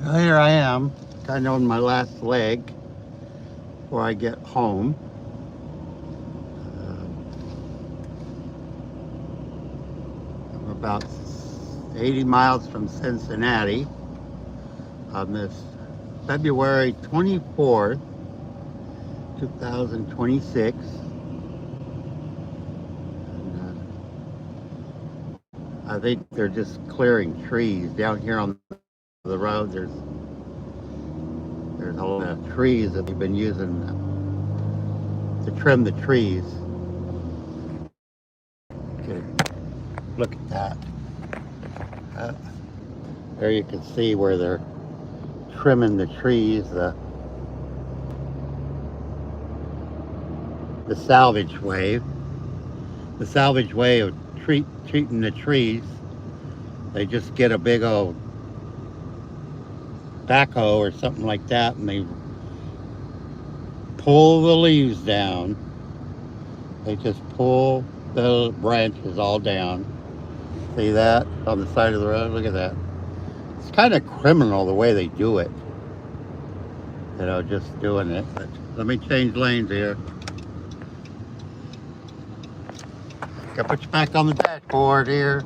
Well, here I am, kind of on my last leg before I get home. I'm about 80 miles from Cincinnati on this February 24th, 2026. And, I think they're just clearing trees down here on the road. There's a lot of trees that they've been using to trim the trees. Okay, look at that. Uh, there you can see where they're trimming the trees, the salvage way. The salvage way of treating the trees, they just get a big old backhoe or something like that and they pull the leaves down. They just pull the branches all down. See that on the side of the road? Look at that. It's kind of criminal the way they do it. Just doing it. But let me change lanes here. Gotta put you back on the dashboard here.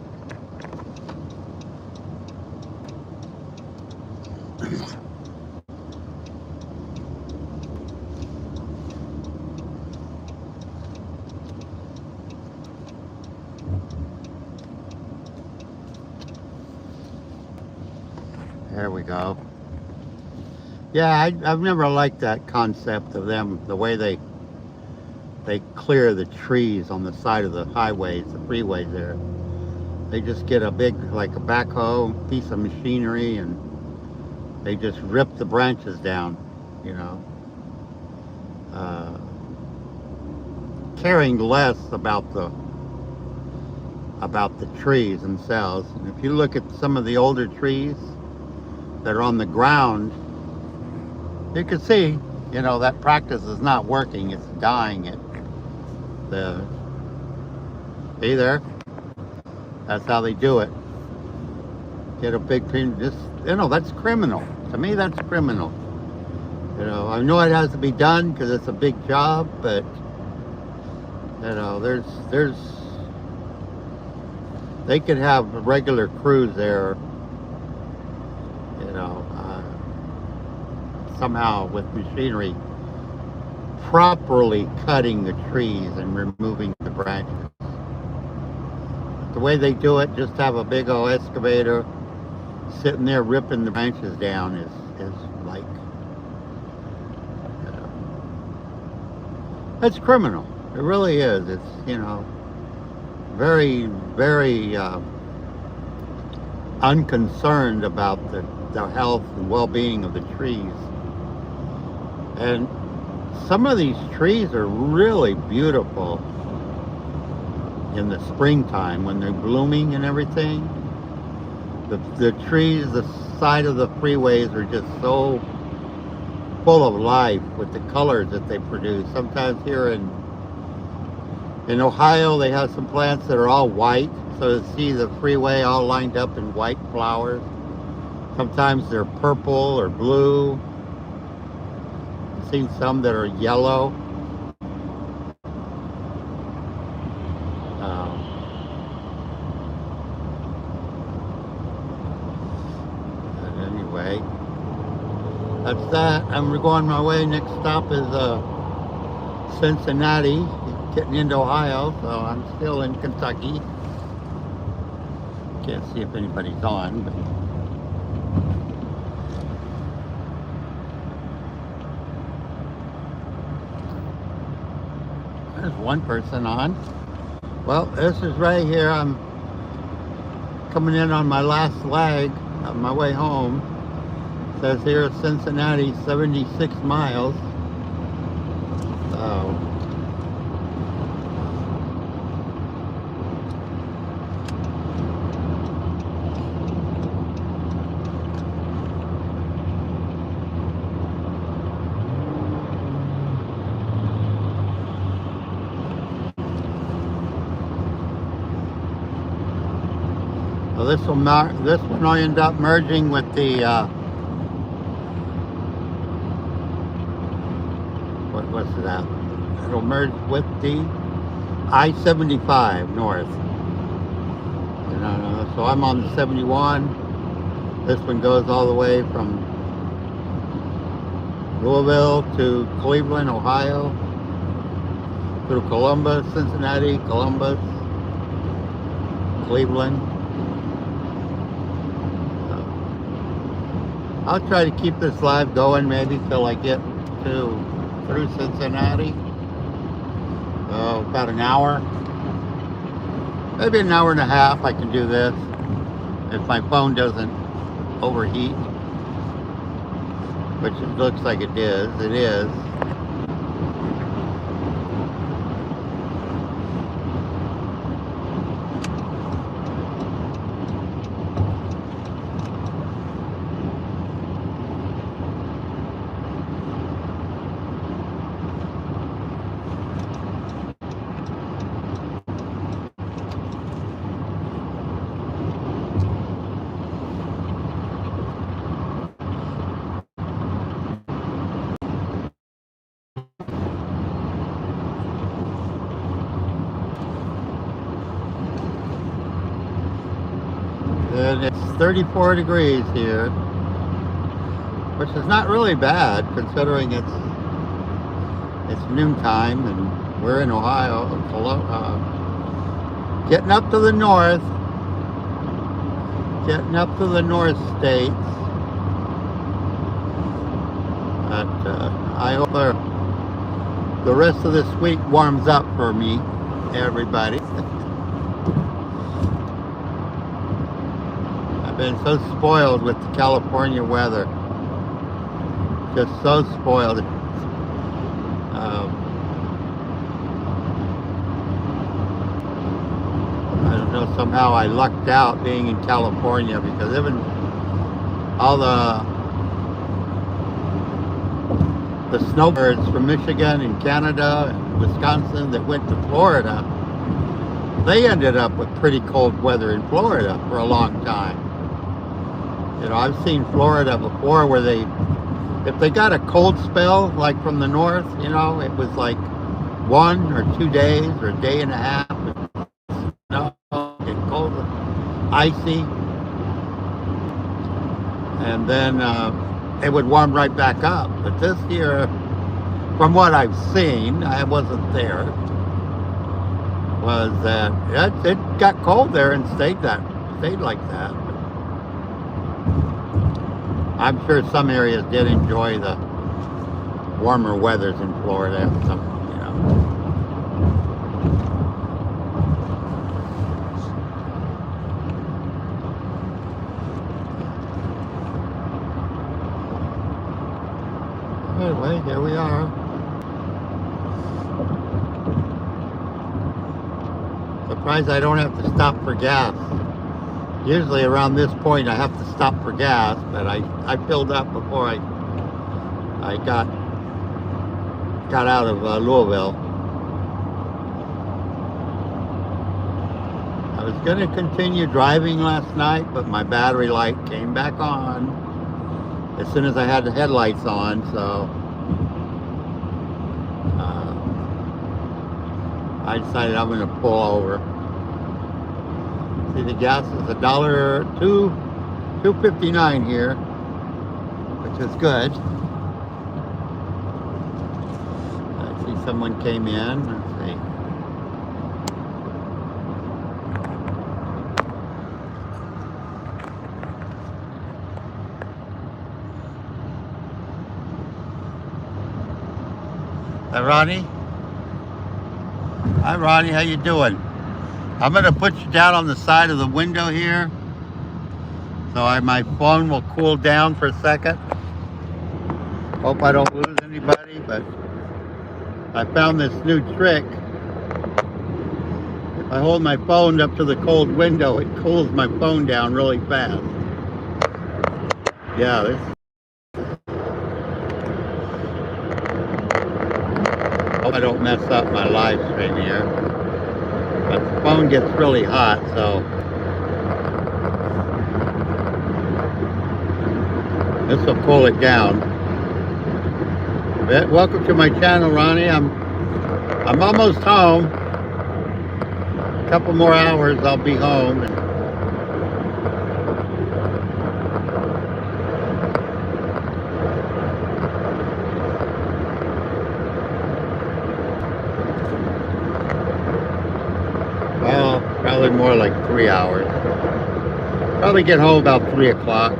There we go. Yeah, I've never liked that concept of them, the way they clear the trees on the side of the highways, the freeways there. They just get a big, like a backhoe, piece of machinery, and they just rip the branches down, you know. Uh, Caring less about the trees themselves. And if you look at some of the older trees that are on the ground, you can see, that practice is not working. It's dying it. The See there? That's how they do it. Get a big pin. That's criminal. To me, that's criminal. I know it has to be done because it's a big job, but there's they could have regular crews there. Somehow with machinery properly cutting the trees and removing the branches. The way they do it, just have a big old excavator sitting there ripping the branches down is like, it's criminal. It really is. It's, very, very unconcerned about the health and well-being of the trees. And some of these trees are really beautiful in the springtime when they're blooming and everything. The trees, the side of the freeways are just so full of life with the colors that they produce. Sometimes here in Ohio, they have some plants that are all white, so to see the freeway all lined up in white flowers. Sometimes they're purple or blue. I've seen some that are yellow. But anyway, that's that. I'm going my way. Next stop is Cincinnati, getting into Ohio, so I'm still in Kentucky. Can't see if anybody's on, but there's one person on. Well, this is right here. I'm coming in on my last leg on my way home. It says here Cincinnati, 76 miles. So this one will end up merging with the what's that? It'll merge with the I-75 north. You know, so I'm on the 71. This one goes all the way from Louisville to Cleveland, Ohio, through Columbus, Cincinnati, Columbus, Cleveland. I'll try to keep this live going maybe till I get through Cincinnati. About an hour, maybe an hour and a half. I can do this if my phone doesn't overheat, which it looks like it is. It is. And it's 34 degrees here, which is not really bad considering it's noontime and we're in Ohio, getting up to the north states. But I hope the rest of this week warms up for me, everybody. I've been so spoiled with the California weather. Just so spoiled. I don't know, somehow I lucked out being in California, because even all the snowbirds from Michigan and Canada and Wisconsin that went to Florida, they ended up with pretty cold weather in Florida for a long time. You know, I've seen Florida before where if they got a cold spell, like from the north, you know, it was like 1 or 2 days or a day and a half. Snow, get cold, icy, and then it would warm right back up. But this year, from what I've seen, I wasn't there, was that it got cold there and stayed like that. I'm sure some areas did enjoy the warmer weathers in Florida. Some, you know. Anyway, here we are. Surprised I don't have to stop for gas. Usually around this point I have to stop for gas, but I filled up before I got out of Louisville. I was going to continue driving last night, but my battery light came back on as soon as I had the headlights on, so I decided I'm going to pull over. See, the gas is $2.59 here, which is good. I see someone came in. Let's see. Hi, Ronnie. Hi, Ronnie. How you doing? I'm going to put you down on the side of the window here, so my phone will cool down for a second. Hope I don't lose anybody, but I found this new trick. If I hold my phone up to the cold window, it cools my phone down really fast. Yeah, this. Hope I don't mess up my live stream here. But the phone gets really hot, so this will cool it down. Welcome to my channel, Ronnie. I'm almost home. A couple more hours, I'll be home. And well, probably more like 3 hours. Probably get home about 3 o'clock.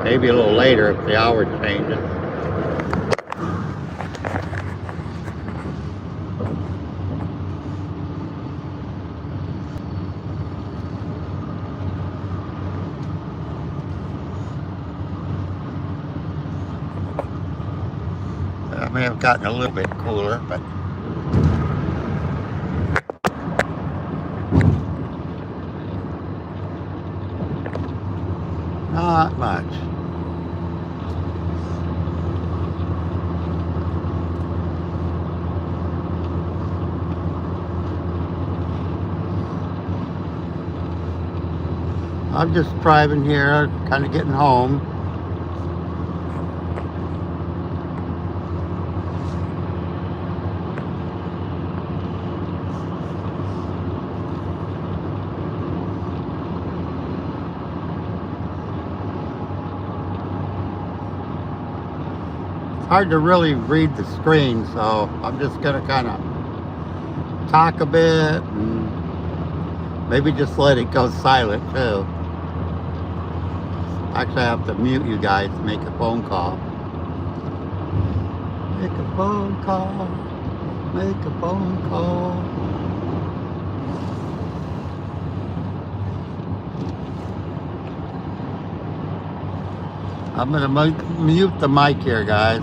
Maybe a little later if the hour changes. I may have gotten a little bit cooler, but not much. I'm just driving here, kind of getting home. It's hard to really read the screen, so I'm just going to kind of talk a bit and maybe just let it go silent too. Actually, I have to mute you guys to make a phone call. Make a phone call. Make a phone call. I'm going to mute the mic here, guys.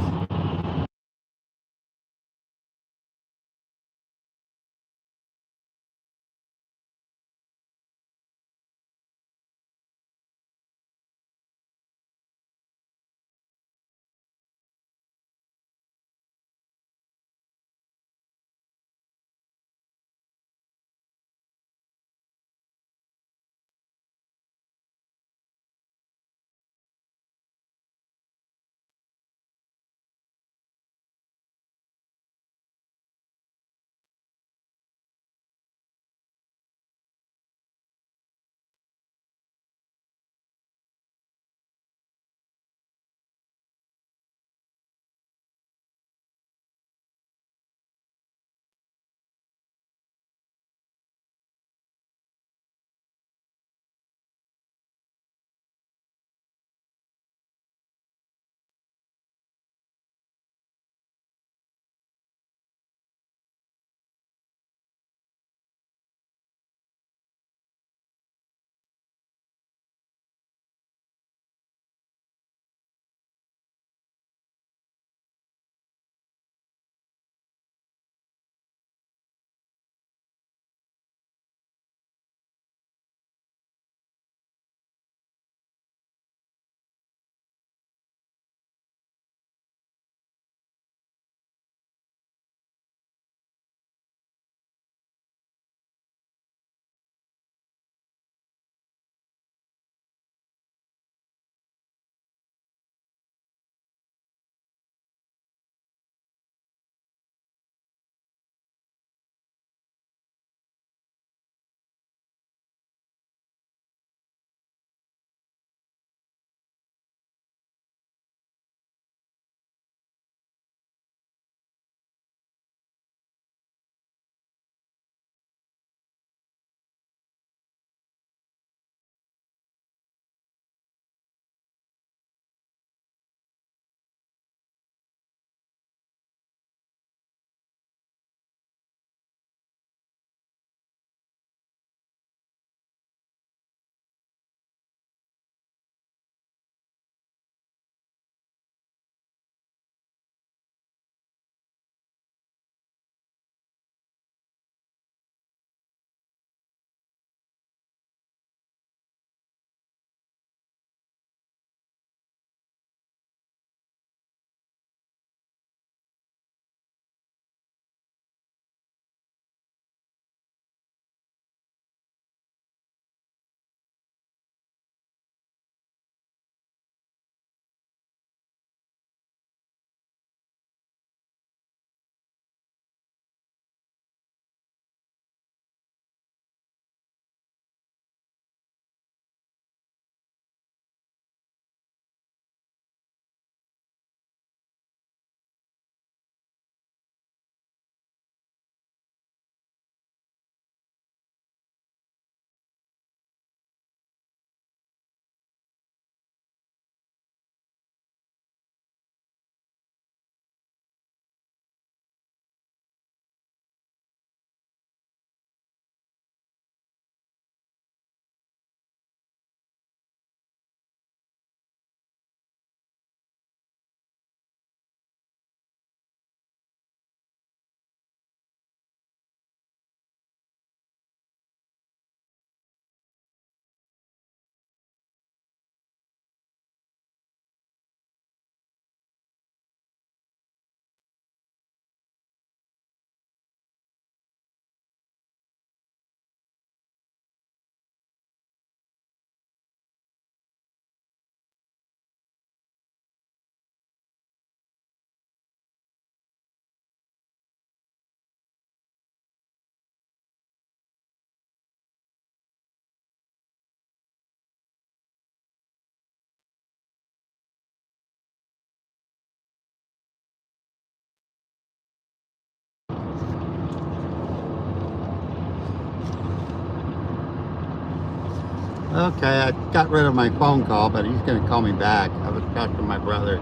Okay, I got rid of my phone call, but he's going to call me back. I was talking to my brother.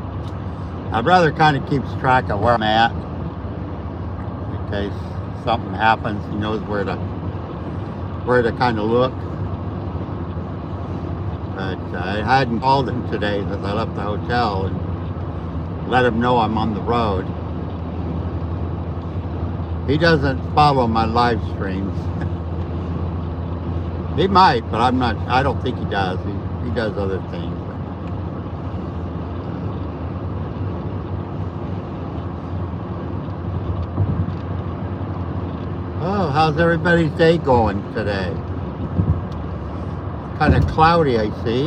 My brother kind of keeps track of where I'm at in case something happens. He knows where to kind of look. But I hadn't called him today because I left the hotel and let him know I'm on the road. He doesn't follow my live streams. He might, but I don't think he does. He does other things. Oh, how's everybody's day going today? Kind of cloudy, I see.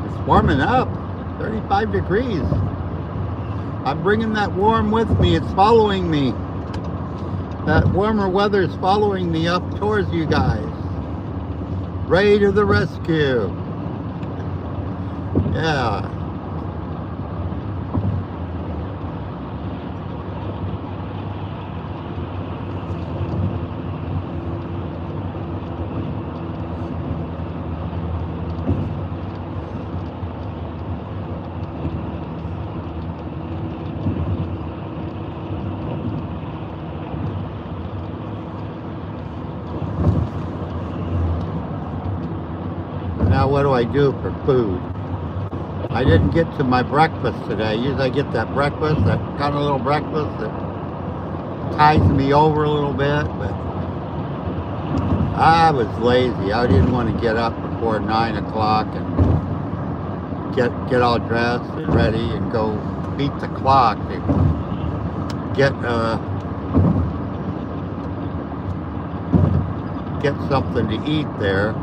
It's warming up, 35 degrees. I'm bringing that warm with me. It's following me. That warmer weather is following me up towards you guys. Ready to the rescue. Yeah. Now what do I do for food? I didn't get to my breakfast today. Usually I get that breakfast, that kind of little breakfast that ties me over a little bit, but I was lazy. I didn't want to get up before 9 o'clock and get all dressed and ready and go beat the clock to get something to eat there.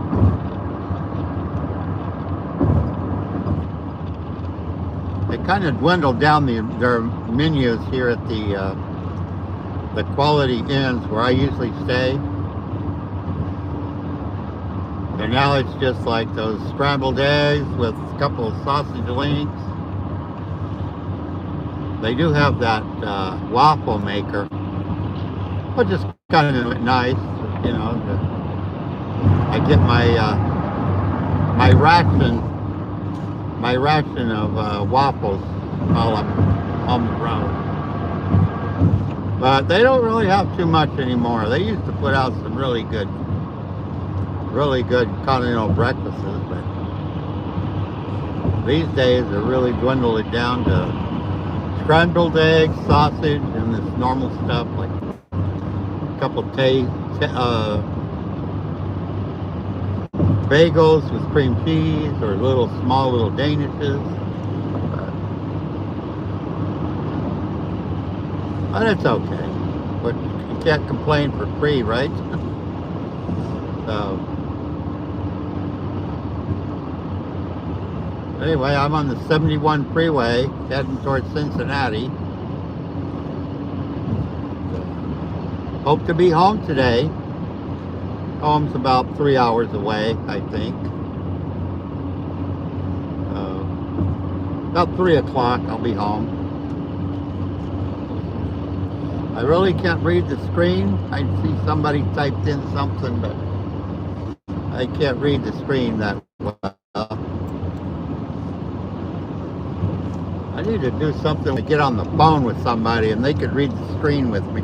They kind of dwindled down their menus here at the Quality Inns where I usually stay. And now it's just like those scrambled eggs with a couple of sausage links. They do have that waffle maker, which is kind of nice, you know. I get my ration of waffles while I'm on the road. But they don't really have too much anymore. They used to put out some really good continental breakfasts, but these days they're really dwindled it down to scrambled eggs, sausage, and this normal stuff like a couple bagels with cream cheese or small little danishes. But it's okay. But you can't complain for free, right? So anyway, I'm on the 71 freeway heading towards Cincinnati. Hope to be home today. Home's about 3 hours away, I think. About 3 o'clock I'll be home. I really can't read the screen. I see somebody typed in something, but I can't read the screen that well. I need to do something to get on the phone with somebody and they could read the screen with me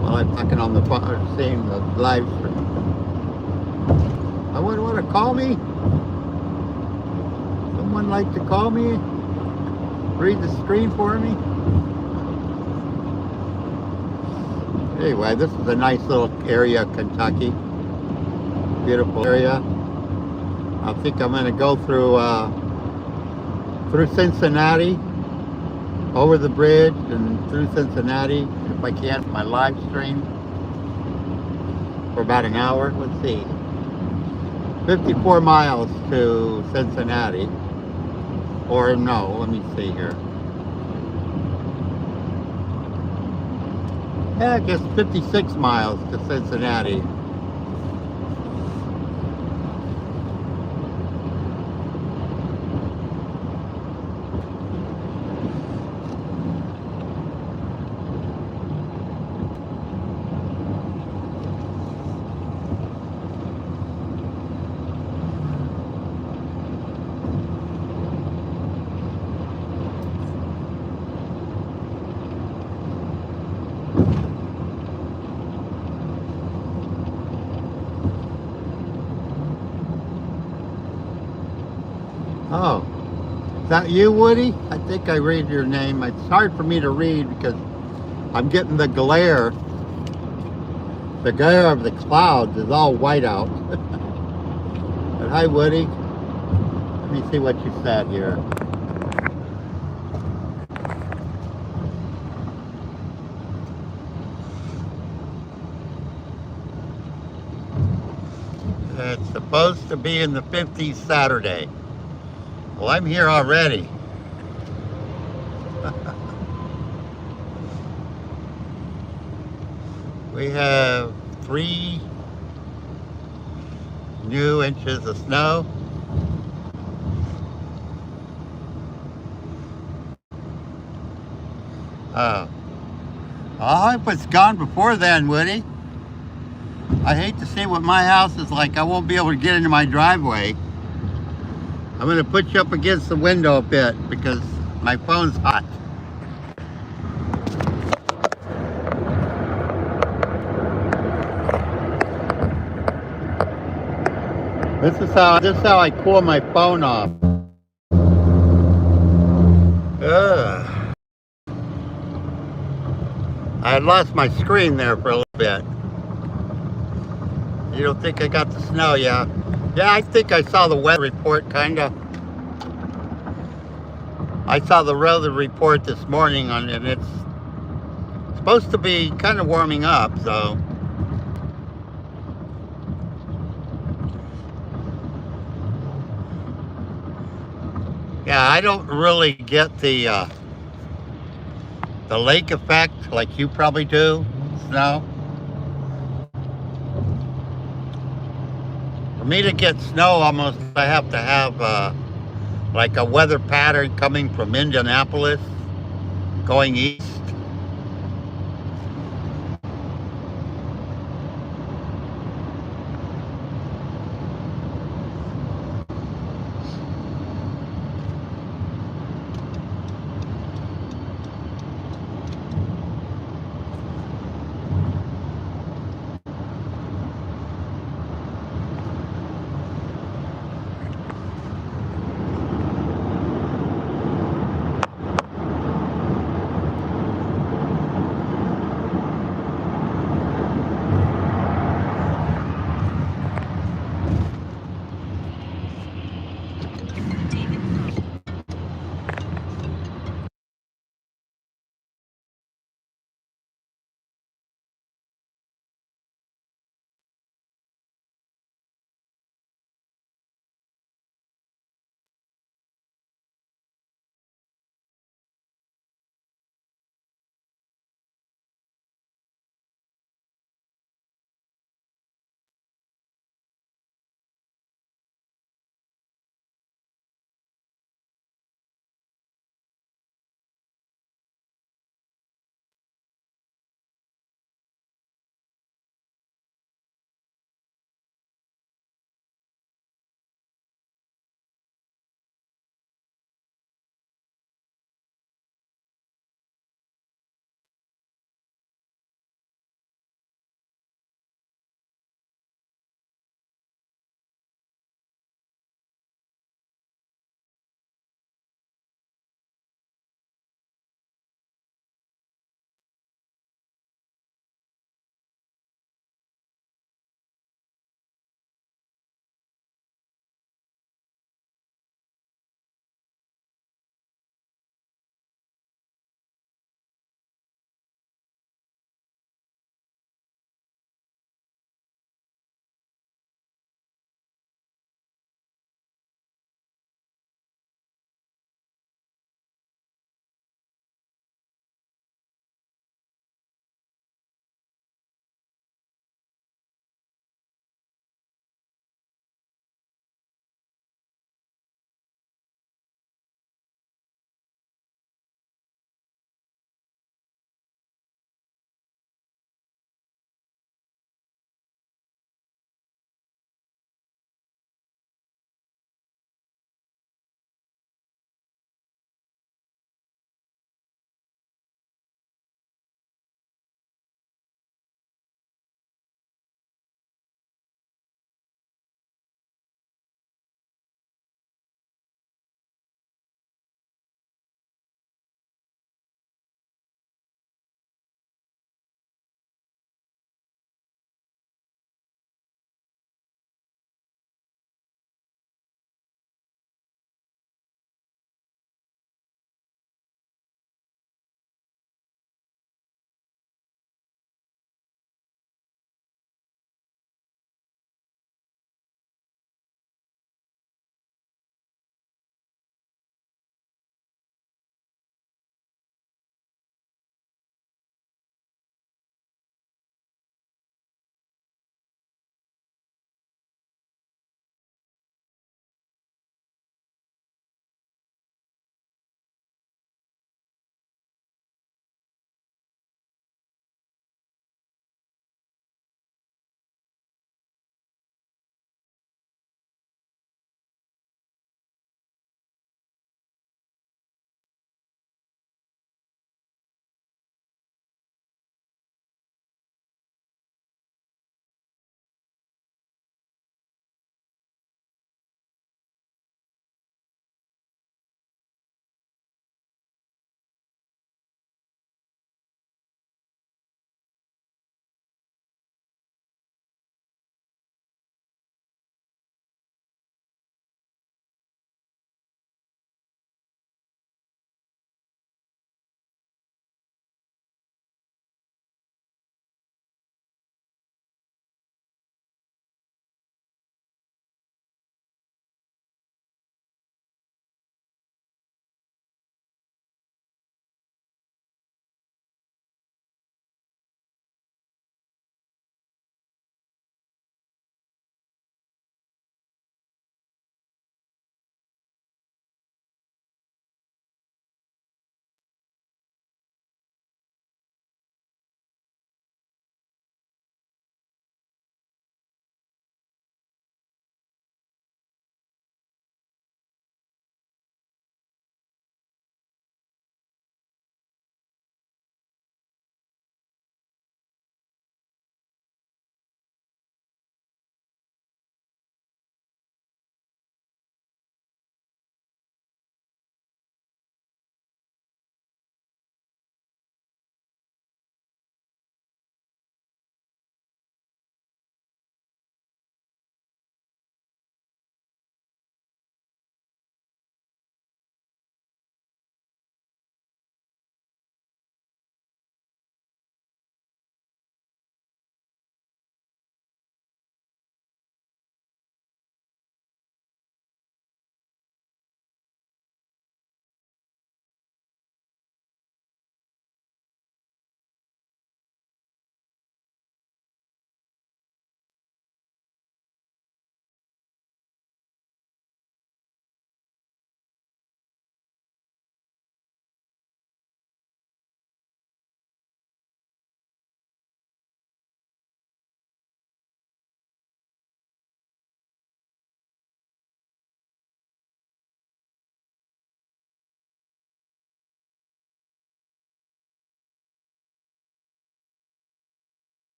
while I'm talking on the phone or seeing the live stream. I wouldn't want to call me. Someone like to call me, read the screen for me. Anyway, this is a nice little area, Kentucky. Beautiful area. I think I'm going to go through Cincinnati, over the bridge and through Cincinnati, if I can, my live stream for about an hour. Let's see, 54 miles to Cincinnati, or no, let me see here. Yeah, just 56 miles to Cincinnati. Oh, is that you, Woody? I think I read your name. It's hard for me to read because I'm getting the glare. The glare of the clouds is all white out. But hi, Woody. Let me see what you said here. It's supposed to be in the 50s Saturday. Well, I'm here already. We have 3 new inches of snow. Oh. I hope it's gone before then, Woody. I hate to see what my house is like. I won't be able to get into my driveway. I'm going to put you up against the window a bit because my phone's hot. This is how I cool my phone off. Ugh. I had lost my screen there for a little bit. You don't think I got the snow, yeah? Yeah, I think I saw the weather report, kinda. I saw the weather report this morning on it, and it's supposed to be kind of warming up, so. Yeah, I don't really get the lake effect like you probably do, snow. For me to get snow, almost I have to have like a weather pattern coming from Indianapolis, going east.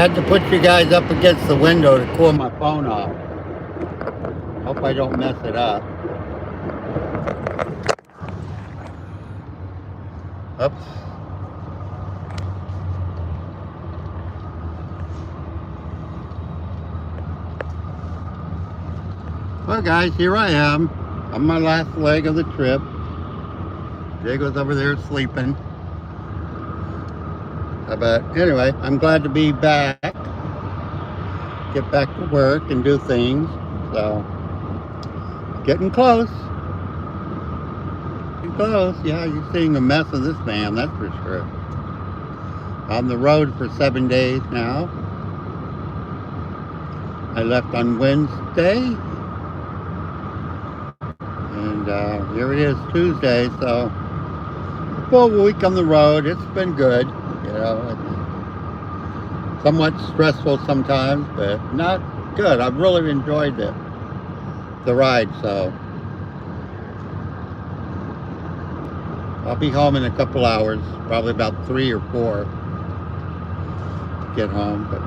had to put you guys up against the window to cool my phone off. Hope I don't mess it up. Oops. Well guys, here I am on my last leg of the trip. Diego's over there sleeping. But anyway, I'm glad to be back. Get back to work and do things. So, getting close. Getting close. Yeah, you're seeing a mess of this man, that's for sure. On the road for 7 days now. I left on Wednesday. And here it is, Tuesday. So, full week on the road. It's been good. You know, it's somewhat stressful sometimes, but not good. I've really enjoyed the ride, so I'll be home in a couple hours, probably about 3 or 4 to get home. But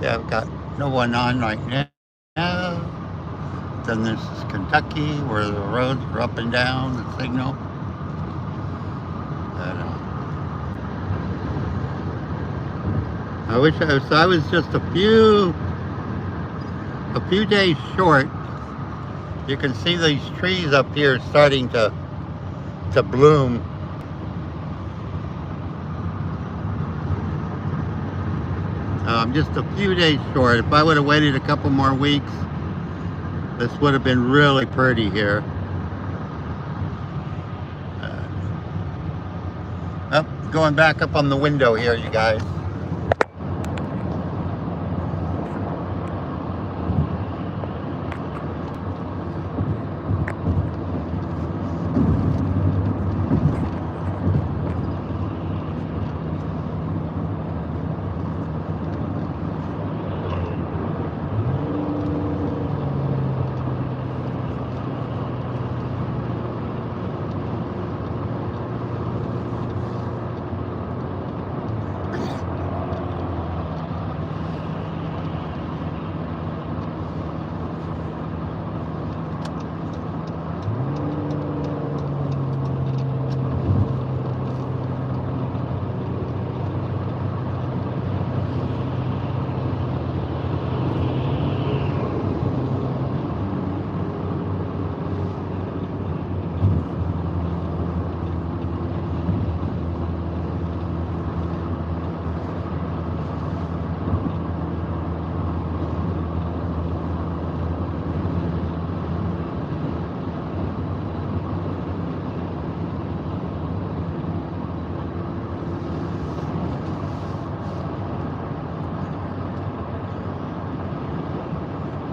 yeah, I've got no one on right now. Then this is Kentucky, where the roads are up and down, the signal. But, I was just a few days short. You can see these trees up here starting to bloom. I'm just a few days short. If I would have waited a couple more weeks, this would have been really pretty here. Going back up on the window here, you guys.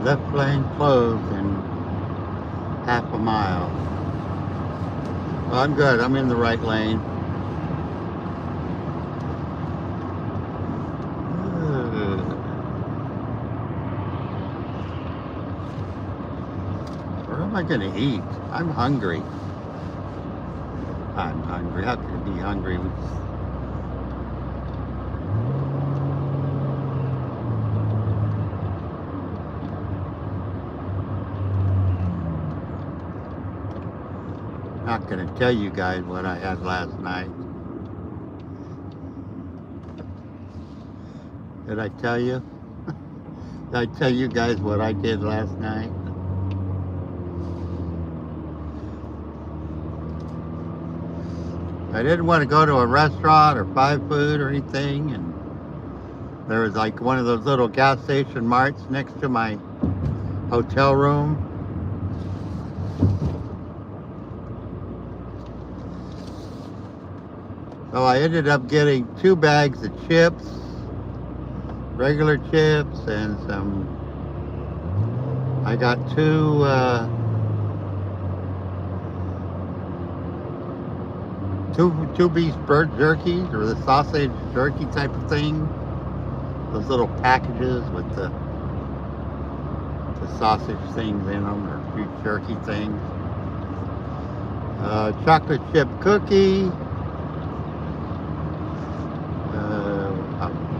Left lane closed in half a mile. Well, I'm good. I'm in the right lane. Where am I going to eat? I'm hungry. I'm hungry. How can I be hungry? Not going to tell you guys what I had last night. Did I tell you? Did I tell you guys what I did last night? I didn't want to go to a restaurant or buy food or anything, and there was like one of those little gas station marts next to my hotel room. So I ended up getting 2 bags of chips, regular chips and some. I got two beef bird jerkies, or the sausage jerky type of thing. Those little packages with the sausage things in them, or beef jerky things. Chocolate chip cookie.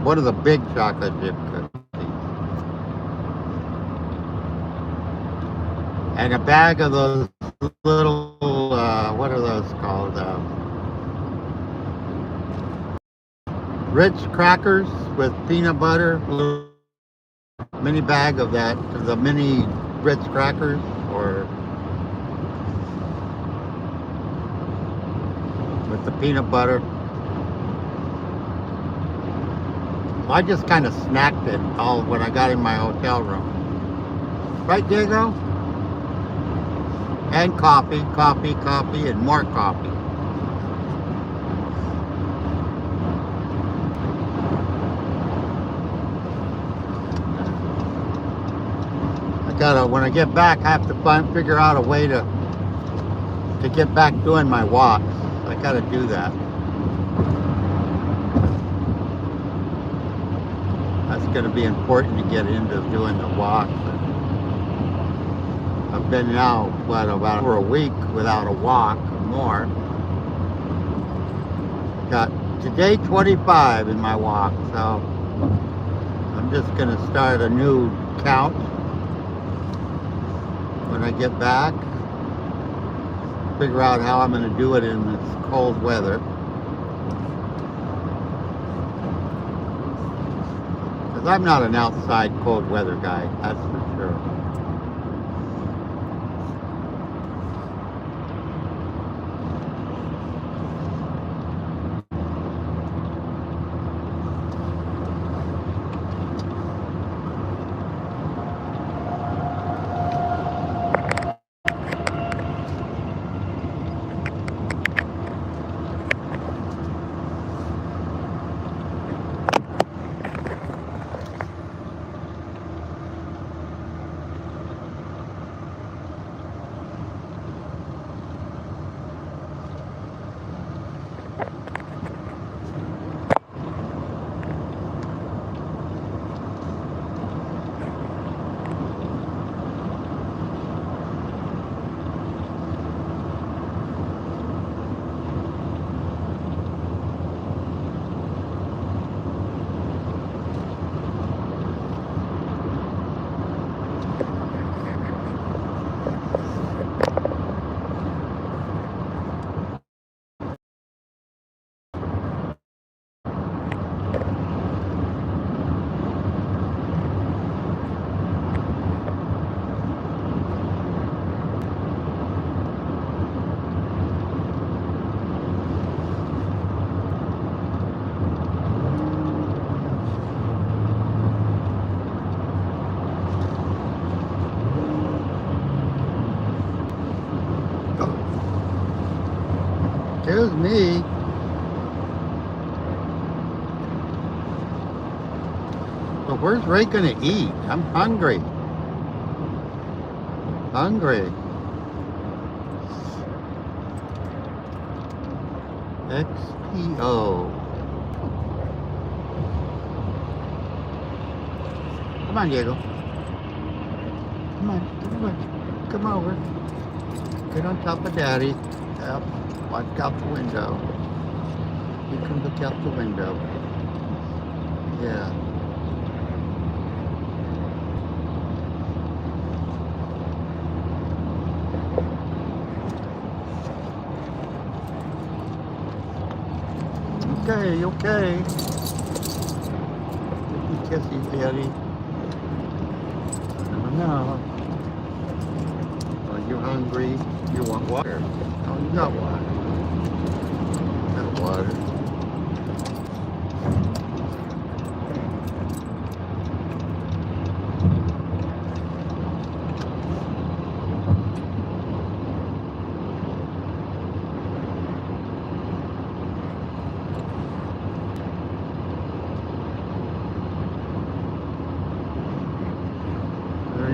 One of the big chocolate chip cookies. And a bag of those little, what are those called? Ritz crackers with peanut butter. Little mini bag of that, the mini Ritz crackers, or with the peanut butter. I just kind of snacked it all when I got in my hotel room. Right, Diego? And coffee, and more coffee. When I get back, I have to figure out a way to get back doing my walks. I gotta do that. That's gonna be important to get into doing the walks. I've been now, about over a week without a walk or more. Got today 25 in my walk, so I'm just gonna start a new count when I get back. Figure out how I'm going to do it in this cold weather. Because I'm not an outside cold weather guy, that's for sure. Excuse me. But where's Ray gonna eat? I'm hungry. Hungry. XPO. Come on, Diego. Come on. Come over. Get on top of Daddy. Yep. Watch out the window. You can look out the window. Yeah. Okay. Kissy, Daddy. No. Are you hungry? You want water? Oh, you got water. Got water.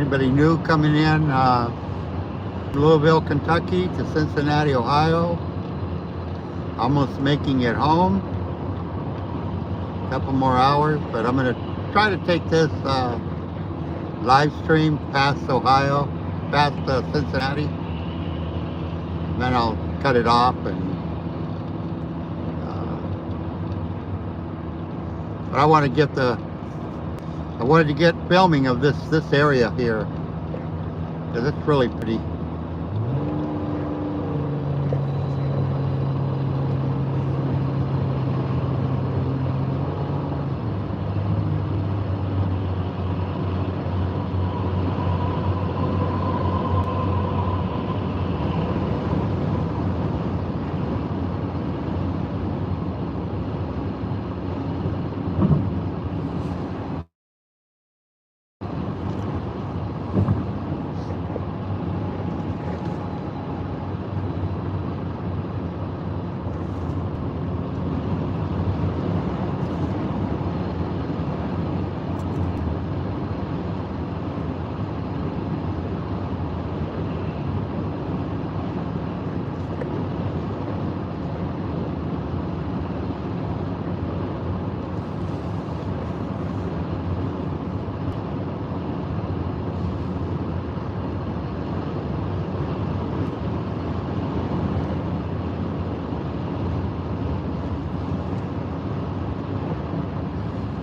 anybody new coming in, Louisville, Kentucky to Cincinnati, Ohio. Almost making it home. A couple more hours, but I'm going to try to take this live stream past Ohio, past Cincinnati. And then I'll cut it off and but I wanted to get filming of this area here, because it's really pretty.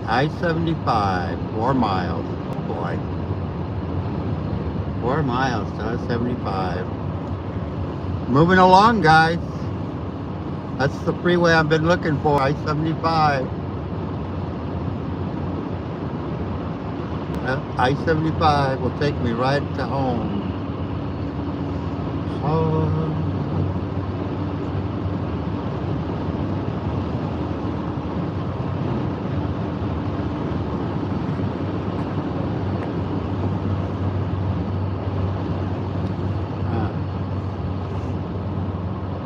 I-75, 4 miles. Oh boy. 4 miles to I-75. Moving along, guys. That's the freeway I've been looking for, I-75. I-75 will take me right to home. Home.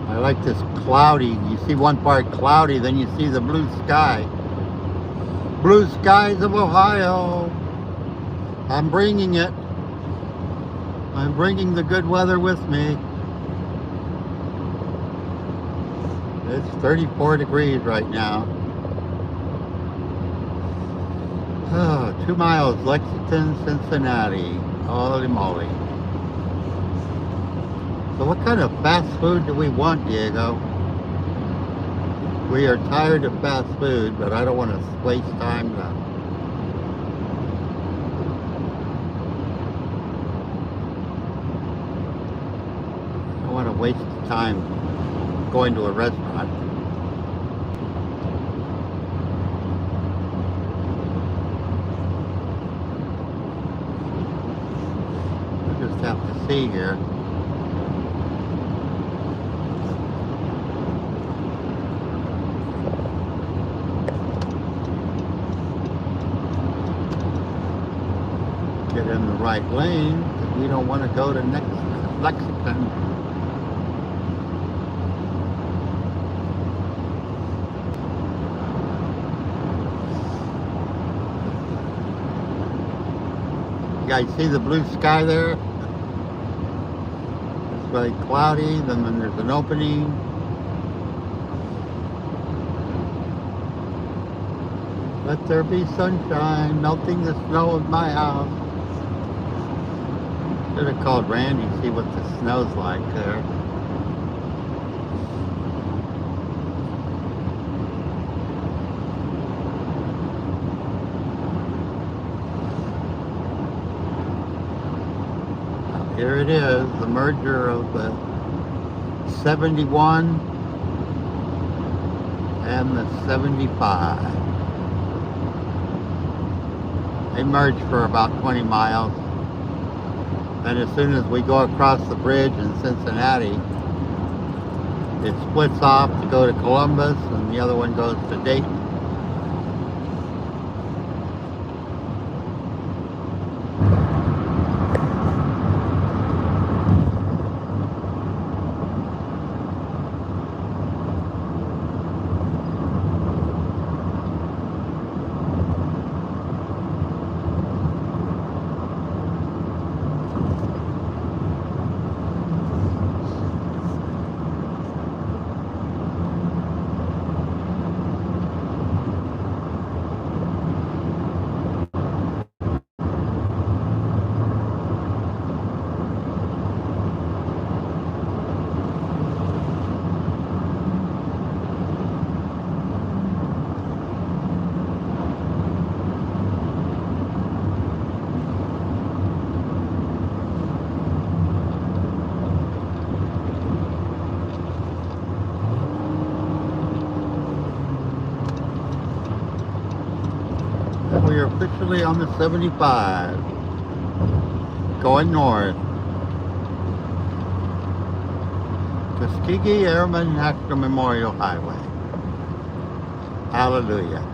I like this cloudy. You see one part cloudy, then you see the blue sky. Blue skies of Ohio. I'm bringing it. I'm bringing the good weather with me. It's 34 degrees right now. Oh, 2 miles, Lexington, Cincinnati. Holy moly. So what kind of fast food do we want, Diego? We are tired of fast food, but I don't want to waste time to... I don't want to waste time going to a restaurant. I just have to see here. Get in the right lane, because we don't want to go to next Lexington. You guys see the blue sky there? It's very cloudy, then there's an opening. Let there be sunshine, melting the snow of my house. Should have called Randy, see what the snow's like there. Here it is, the merger of the 71 and the 75. They merge for about 20 miles. And as soon as we go across the bridge in Cincinnati, it splits off to go to Columbus, and the other one goes to Dayton. officially on the 75, going north. Tuskegee Airmen National Memorial Highway. Hallelujah.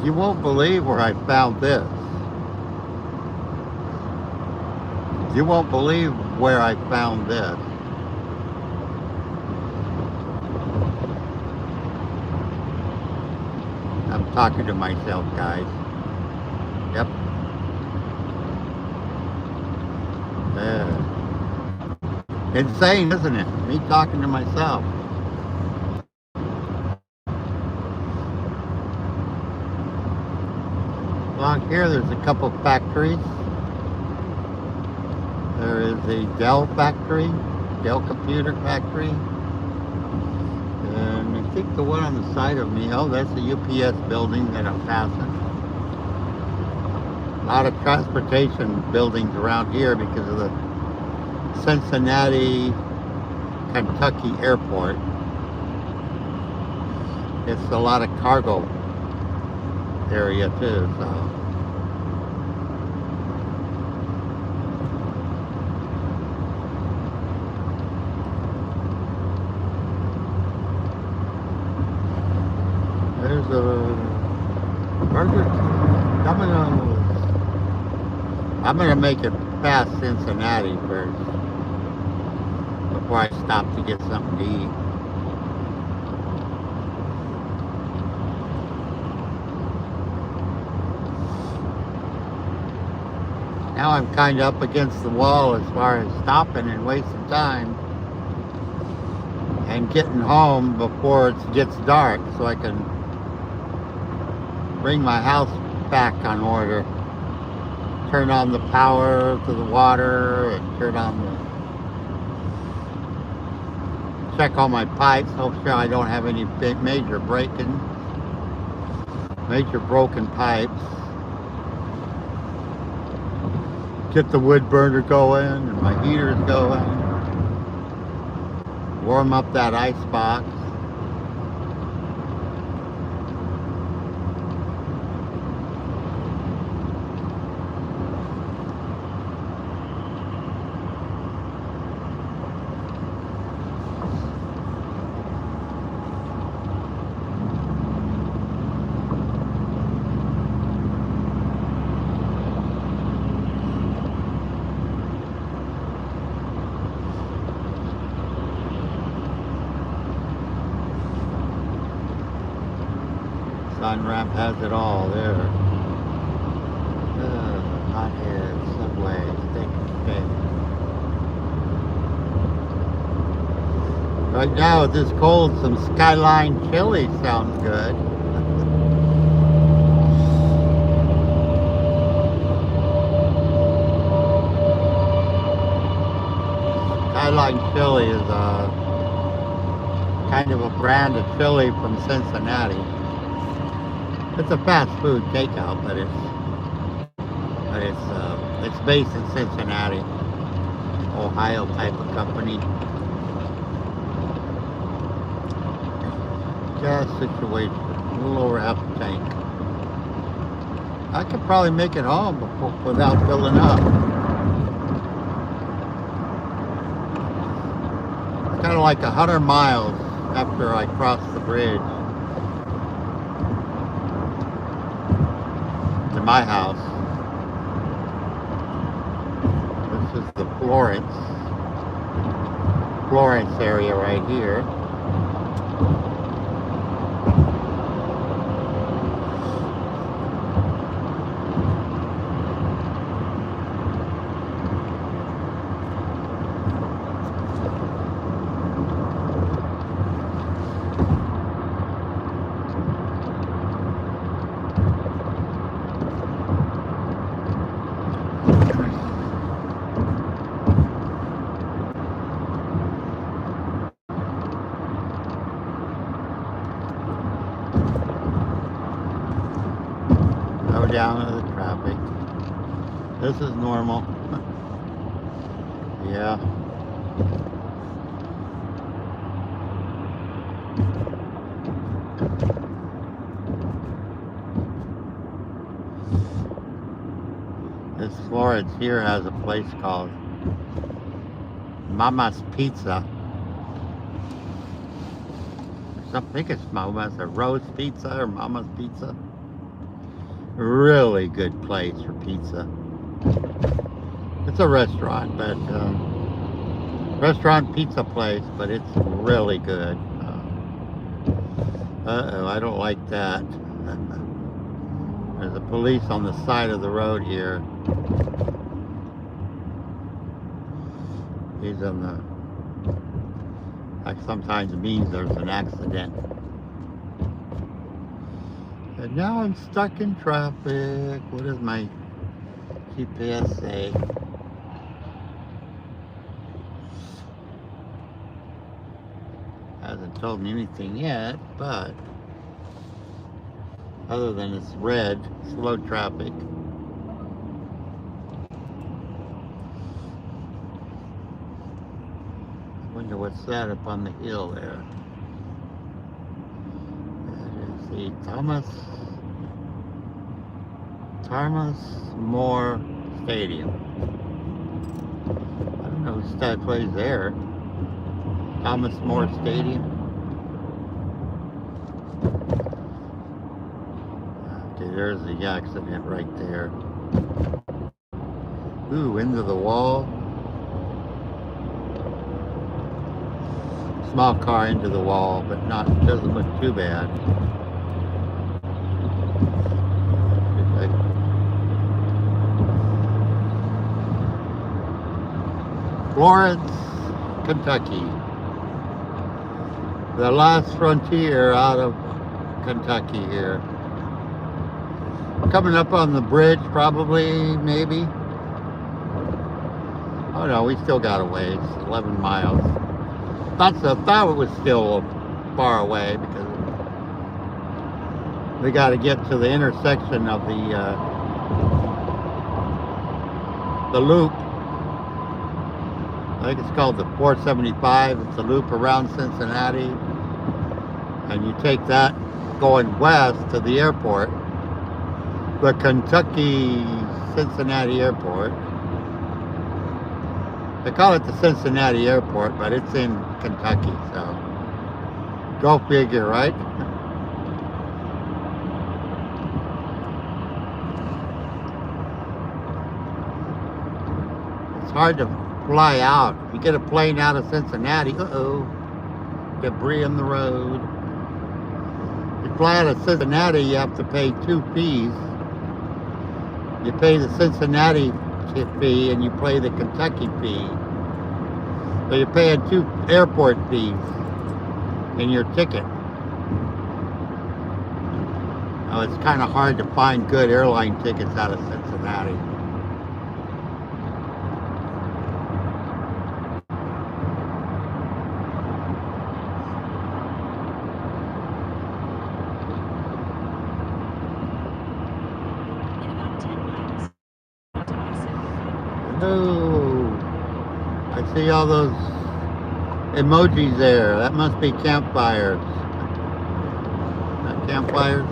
You won't believe where I found this. You won't believe where I found this. I'm talking to myself, guys. Yep. Yeah. Insane, isn't it? Me talking to myself. Along here, there's a couple factories. There is a Dell factory, Dell computer factory. And I think the one on the side of me, oh, that's the UPS building that I'm passing. A lot of transportation buildings around here because of the Cincinnati, Kentucky airport. It's a lot of cargo area too, so. There's a Burger King, Domino's. I'm gonna make it past Cincinnati first before I stop to get something to eat. Now I'm kind of up against the wall as far as stopping and wasting time and getting home before it gets dark so I can bring my house back on order. Turn on the power to the water and turn on the... check all my pipes, hope sure I don't have any big major broken pipes. Get the wood burner going and my heaters going. Warm up that ice box. Sun-Ramp has it all there. Hothead, Subway, Steak and Shake. Right now, with this cold, some Skyline chili sounds good. Skyline chili is a kind of a brand of chili from Cincinnati. It's a fast food takeout, but it's based in Cincinnati, Ohio type of company. Gas situation, a little over half a tank. I could probably make it home without filling up. It's kind of like 100 miles after I cross the bridge to my house. This is the Florence area right here. Down to the traffic. This is normal. Yeah. This Florence here has a place called Mama's Pizza. I think it's Mama's or Rose Pizza or Mama's Pizza. Really good place for pizza. It's a restaurant, but restaurant pizza place, but it's really good. Uh-oh, I don't like that. There's a police on the side of the road here. He's on the... That sometimes means there's an accident. And now I'm stuck in traffic. What does my GPS say? Hasn't told me anything yet, but other than it's red, slow traffic. I wonder what's that up on the hill there. That is the Thomas More Stadium. I don't know who plays there. Thomas More Stadium. Okay, there's the accident right there. Ooh, into the wall. Small car into the wall, but doesn't look too bad. Florence, Kentucky. The last frontier out of Kentucky here. Coming up on the bridge, probably, maybe. Oh no, we still got a ways, 11 miles. Thought it was still far away because we got to get to the intersection of the loop. I think it's called the 475. It's a loop around Cincinnati. And you take that going west to the airport, the Kentucky Cincinnati Airport. They call it the Cincinnati Airport, but it's in Kentucky, so go figure, right? It's hard to fly out. If you get a plane out of Cincinnati, debris in the road. If you fly out of Cincinnati, you have to pay 2 fees. You pay the Cincinnati fee and you pay the Kentucky fee. So you're paying 2 airport fees in your ticket. Now it's kind of hard to find good airline tickets out of Cincinnati. Oh, I see all those emojis there. That must be campfires. Not campfires.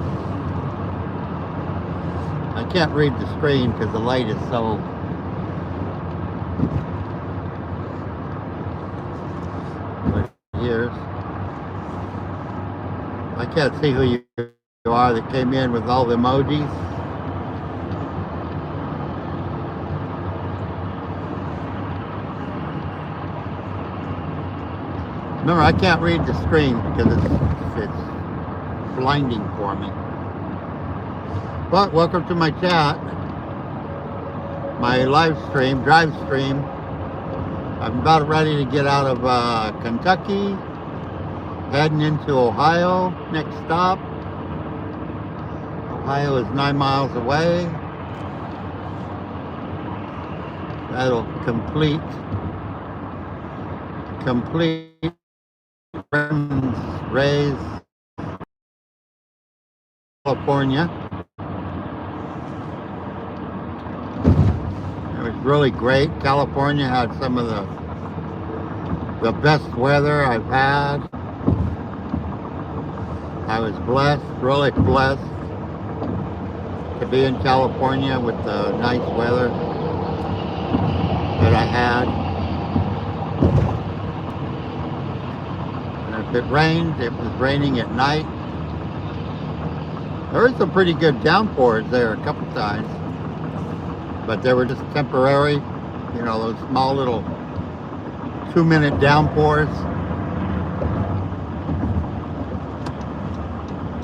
I can't read the screen because the light is so... Years. I can't see who you are that came in with all the emojis. Remember, I can't read the screen because it's blinding for me. But welcome to my chat, my live stream, drive stream. I'm about ready to get out of Kentucky, heading into Ohio. Next stop. Ohio is 9 miles away. That'll complete Raise California. It was really great. California had some of the best weather I've had. I was blessed, really blessed, to be in California with the nice weather that I had. And if it rained, it was raining at night. There were some pretty good downpours there a couple times, but they were just temporary, you know, those small little 2-minute downpours.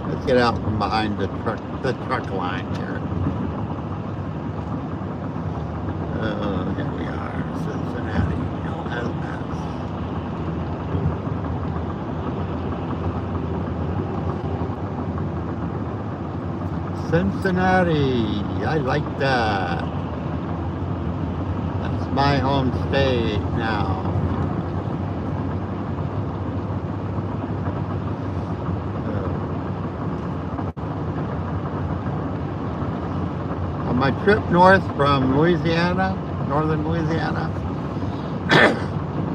Let's get out from behind the truck line here. Here we are, Cincinnati, Ohio. Cincinnati, I like that. That's my home state now. On my trip north from Louisiana, northern Louisiana,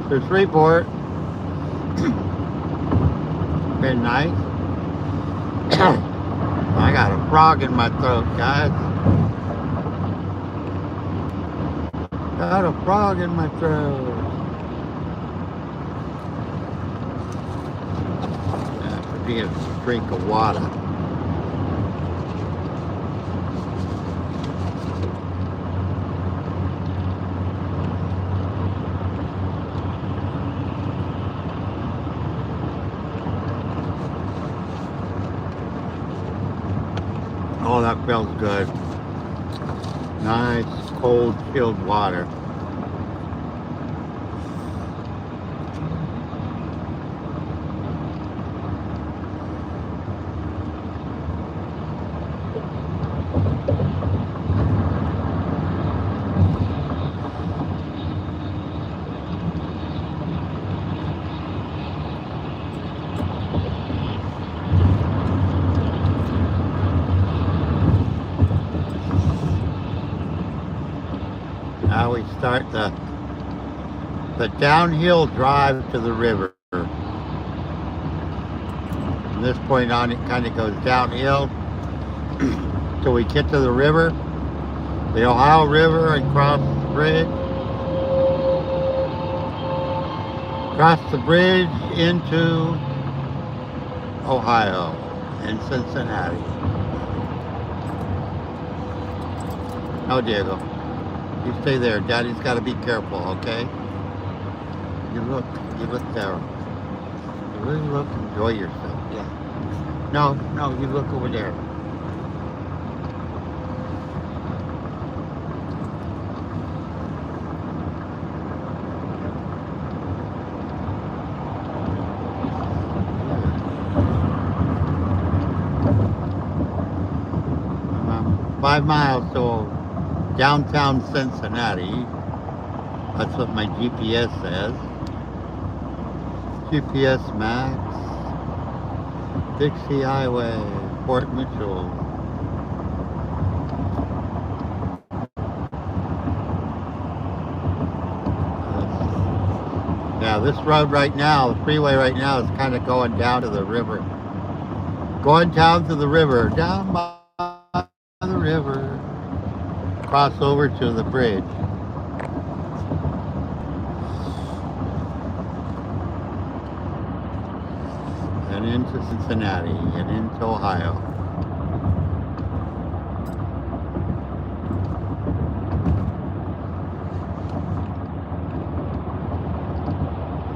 to Shreveport, been nice. I got a frog in my throat, guys. Got a frog in my throat. Yeah, could be a drink of water. Oh, that feels good. Nice, cold, chilled water. Now we start the downhill drive to the river. From this point on, it kind of goes downhill till we get to the river, the Ohio River, and cross the bridge. Cross the bridge into Ohio and Cincinnati. No, Diego. You stay there. Daddy's got to be careful, okay? You look there. You really look, enjoy yourself. Yeah. No, you look over there. I'm 5 miles to downtown Cincinnati. That's what my GPS says. GPS Max. Dixie Highway, Fort Mitchell. Yeah, this road right now, the freeway right now, is kind of going down to the river. Going down to the river, down by the river. Cross over to the bridge. And into Cincinnati and into Ohio.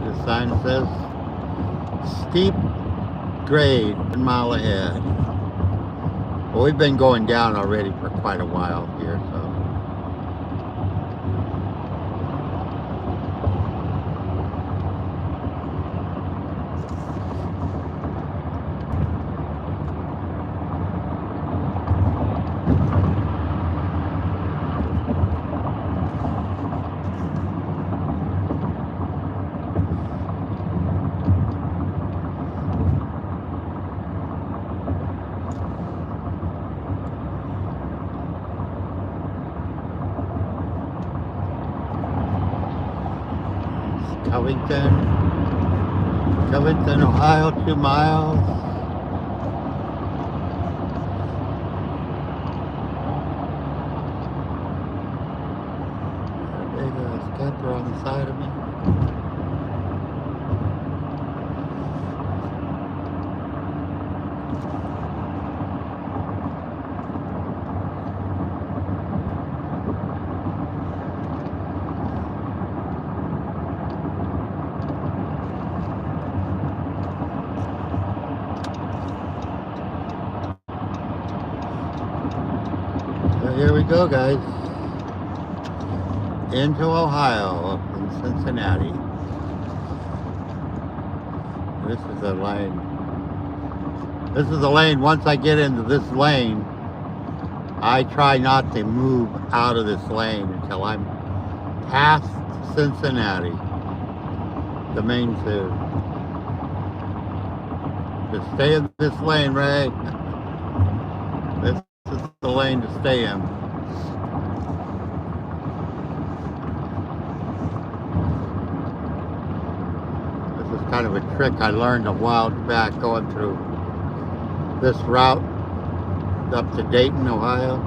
The sign says steep grade 1 mile ahead. Well, we've been going down already for quite a while here, so. Covington, Ohio, 2 miles. inside of me. So here we go, guys. Into Ohio, in Cincinnati. This is a lane. This is a lane. Once I get into this lane, I try not to move out of this lane until I'm past Cincinnati, the main two. Just stay in this lane, Ray. This is the lane to stay in. This is kind of a trick I learned a while back going through this route up to Dayton, Ohio.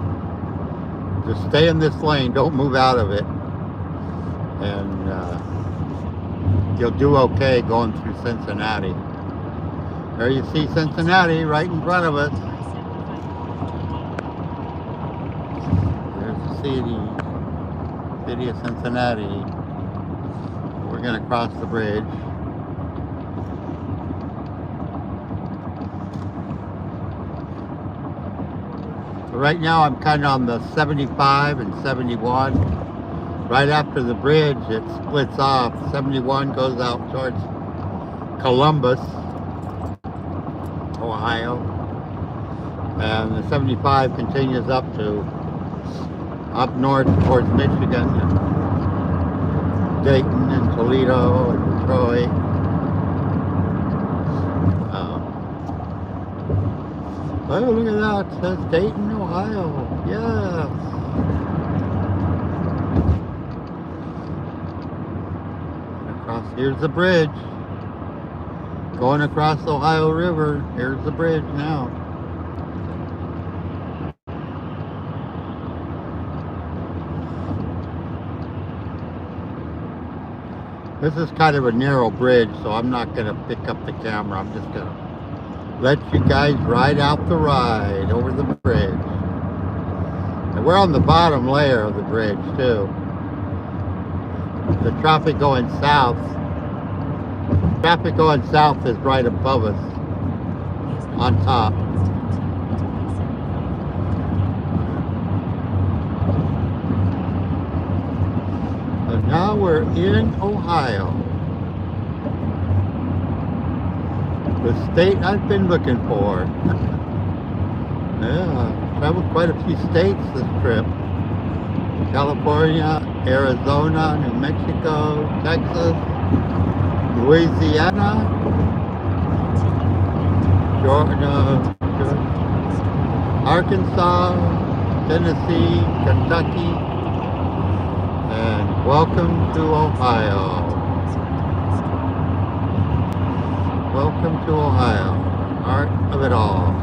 Just stay in this lane, don't move out of it, and you'll do okay going through Cincinnati. There you see Cincinnati right in front of us. There's the city of Cincinnati. We're going to cross the bridge. So right now I'm kind of on the 75 and 71. Right after the bridge it splits off. 71 goes out towards Columbus, Ohio, and the 75 continues up north towards Michigan, and Dayton and Toledo and Detroit. Oh, look at that, it says Dayton, Ohio. Yes. Here's the bridge. Going across the Ohio River. Here's the bridge now. This is kind of a narrow bridge, so I'm not going to pick up the camera. I'm just going to let you guys ride out the ride over the bridge. And we're on the bottom layer of the bridge, too. The traffic going south. Traffic going south is right above us, on top. And now we're in Ohio, the state I've been looking for. Yeah, I've traveled quite a few states this trip. California, Arizona, New Mexico, Texas, Louisiana, Georgia, Arkansas, Tennessee, Kentucky, and welcome to Ohio. Welcome to Ohio, heart of it all.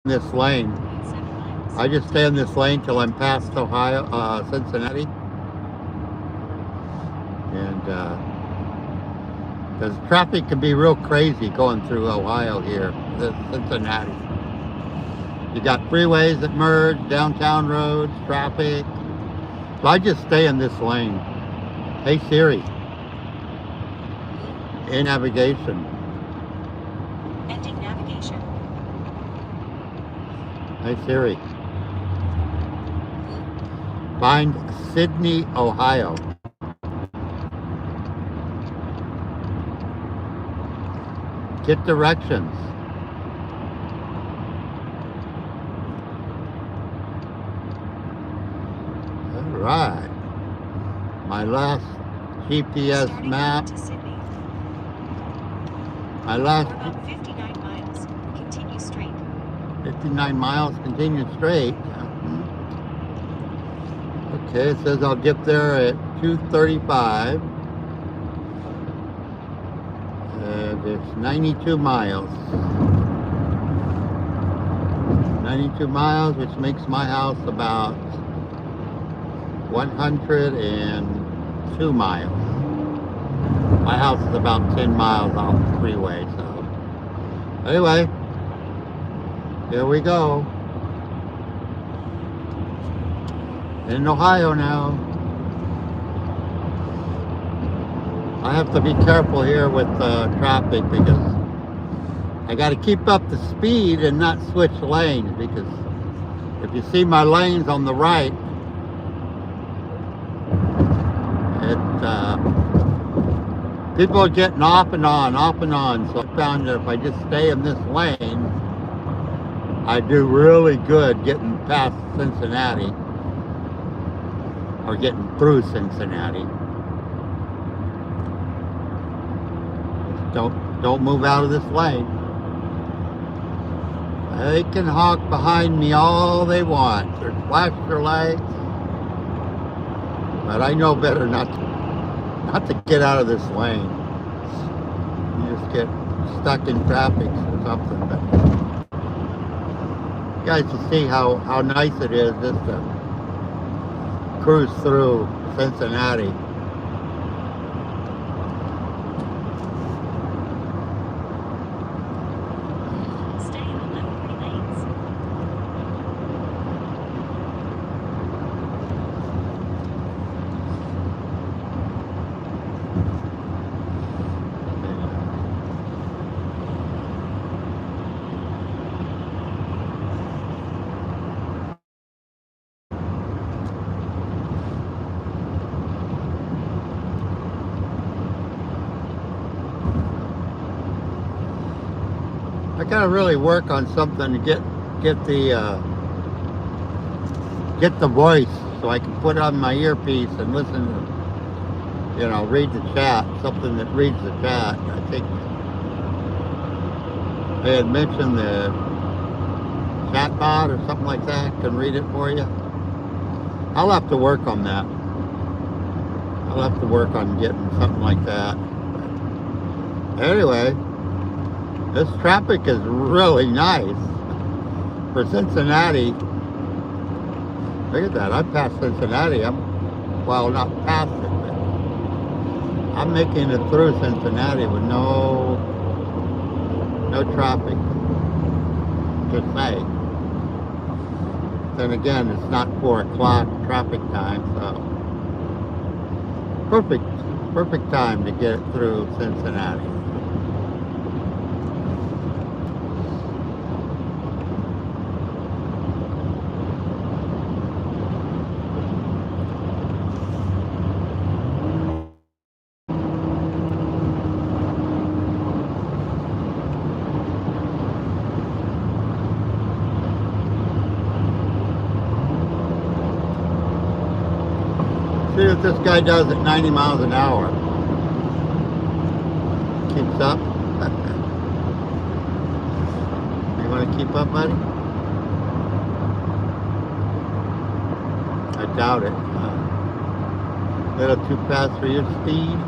This lane. I just stay in this lane till I'm past Ohio, Cincinnati, and because traffic can be real crazy going through Ohio here, Cincinnati. You got freeways that merge, downtown roads, traffic. So I just stay in this lane. Hey Siri, in navigation. Ending navigation. Hey Siri, find Sydney, Ohio. Get directions. All right. My last GPS map. My last 59 miles. Continue straight. 59 miles, continue straight. Okay, it says I'll get there at 2:35. It's 92 miles. 92 miles, which makes my house about 102 miles. My house is about 10 miles off the freeway, so. Anyway, here we go. In Ohio now. I have to be careful here with traffic because I got to keep up the speed and not switch lanes, because if you see my lanes on the right, people are getting off and on. So I found that if I just stay in this lane, I do really good getting past Cincinnati or getting through Cincinnati. Don't move out of this lane. They can honk behind me all they want or flash their lights, but I know better not to get out of this lane. You just get stuck in traffic or something. But you guys can see how nice it is just to cruise through Cincinnati. I gotta really work on something to get the voice so I can put on my earpiece and listen to, read the chat, something that reads the chat. I think they had mentioned the chat bot or something like that can read it for you. I'll have to work on that. I'll have to work on getting something like that. But anyway, this traffic is really nice for Cincinnati. Look at that, I passed Cincinnati. Well, not past it, but I'm making it through Cincinnati with no traffic, just say. Then again, it's not 4 o'clock traffic time, so perfect time to get through Cincinnati. See what this guy does at 90 miles an hour. Keeps up. You want to keep up, buddy? I doubt it. A little too fast for your speed.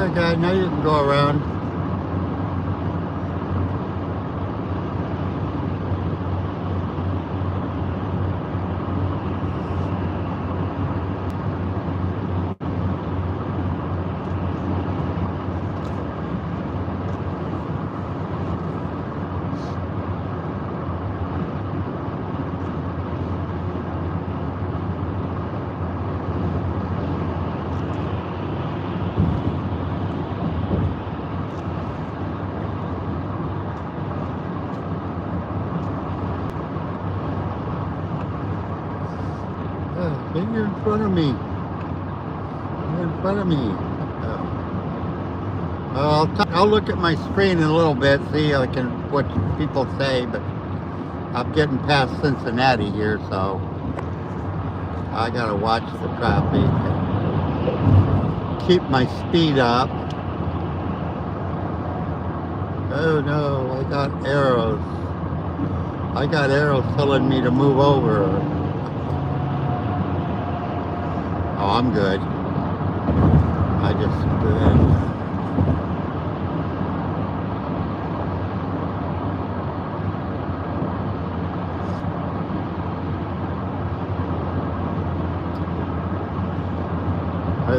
Okay, now you can go around. You're in front of me. You're in front of me. I'll look at my screen in a little bit, see what people say, but I'm getting past Cincinnati here, so I gotta watch the traffic and keep my speed up. Oh no, I got arrows. I got arrows telling me to move over. Oh, I'm good. I just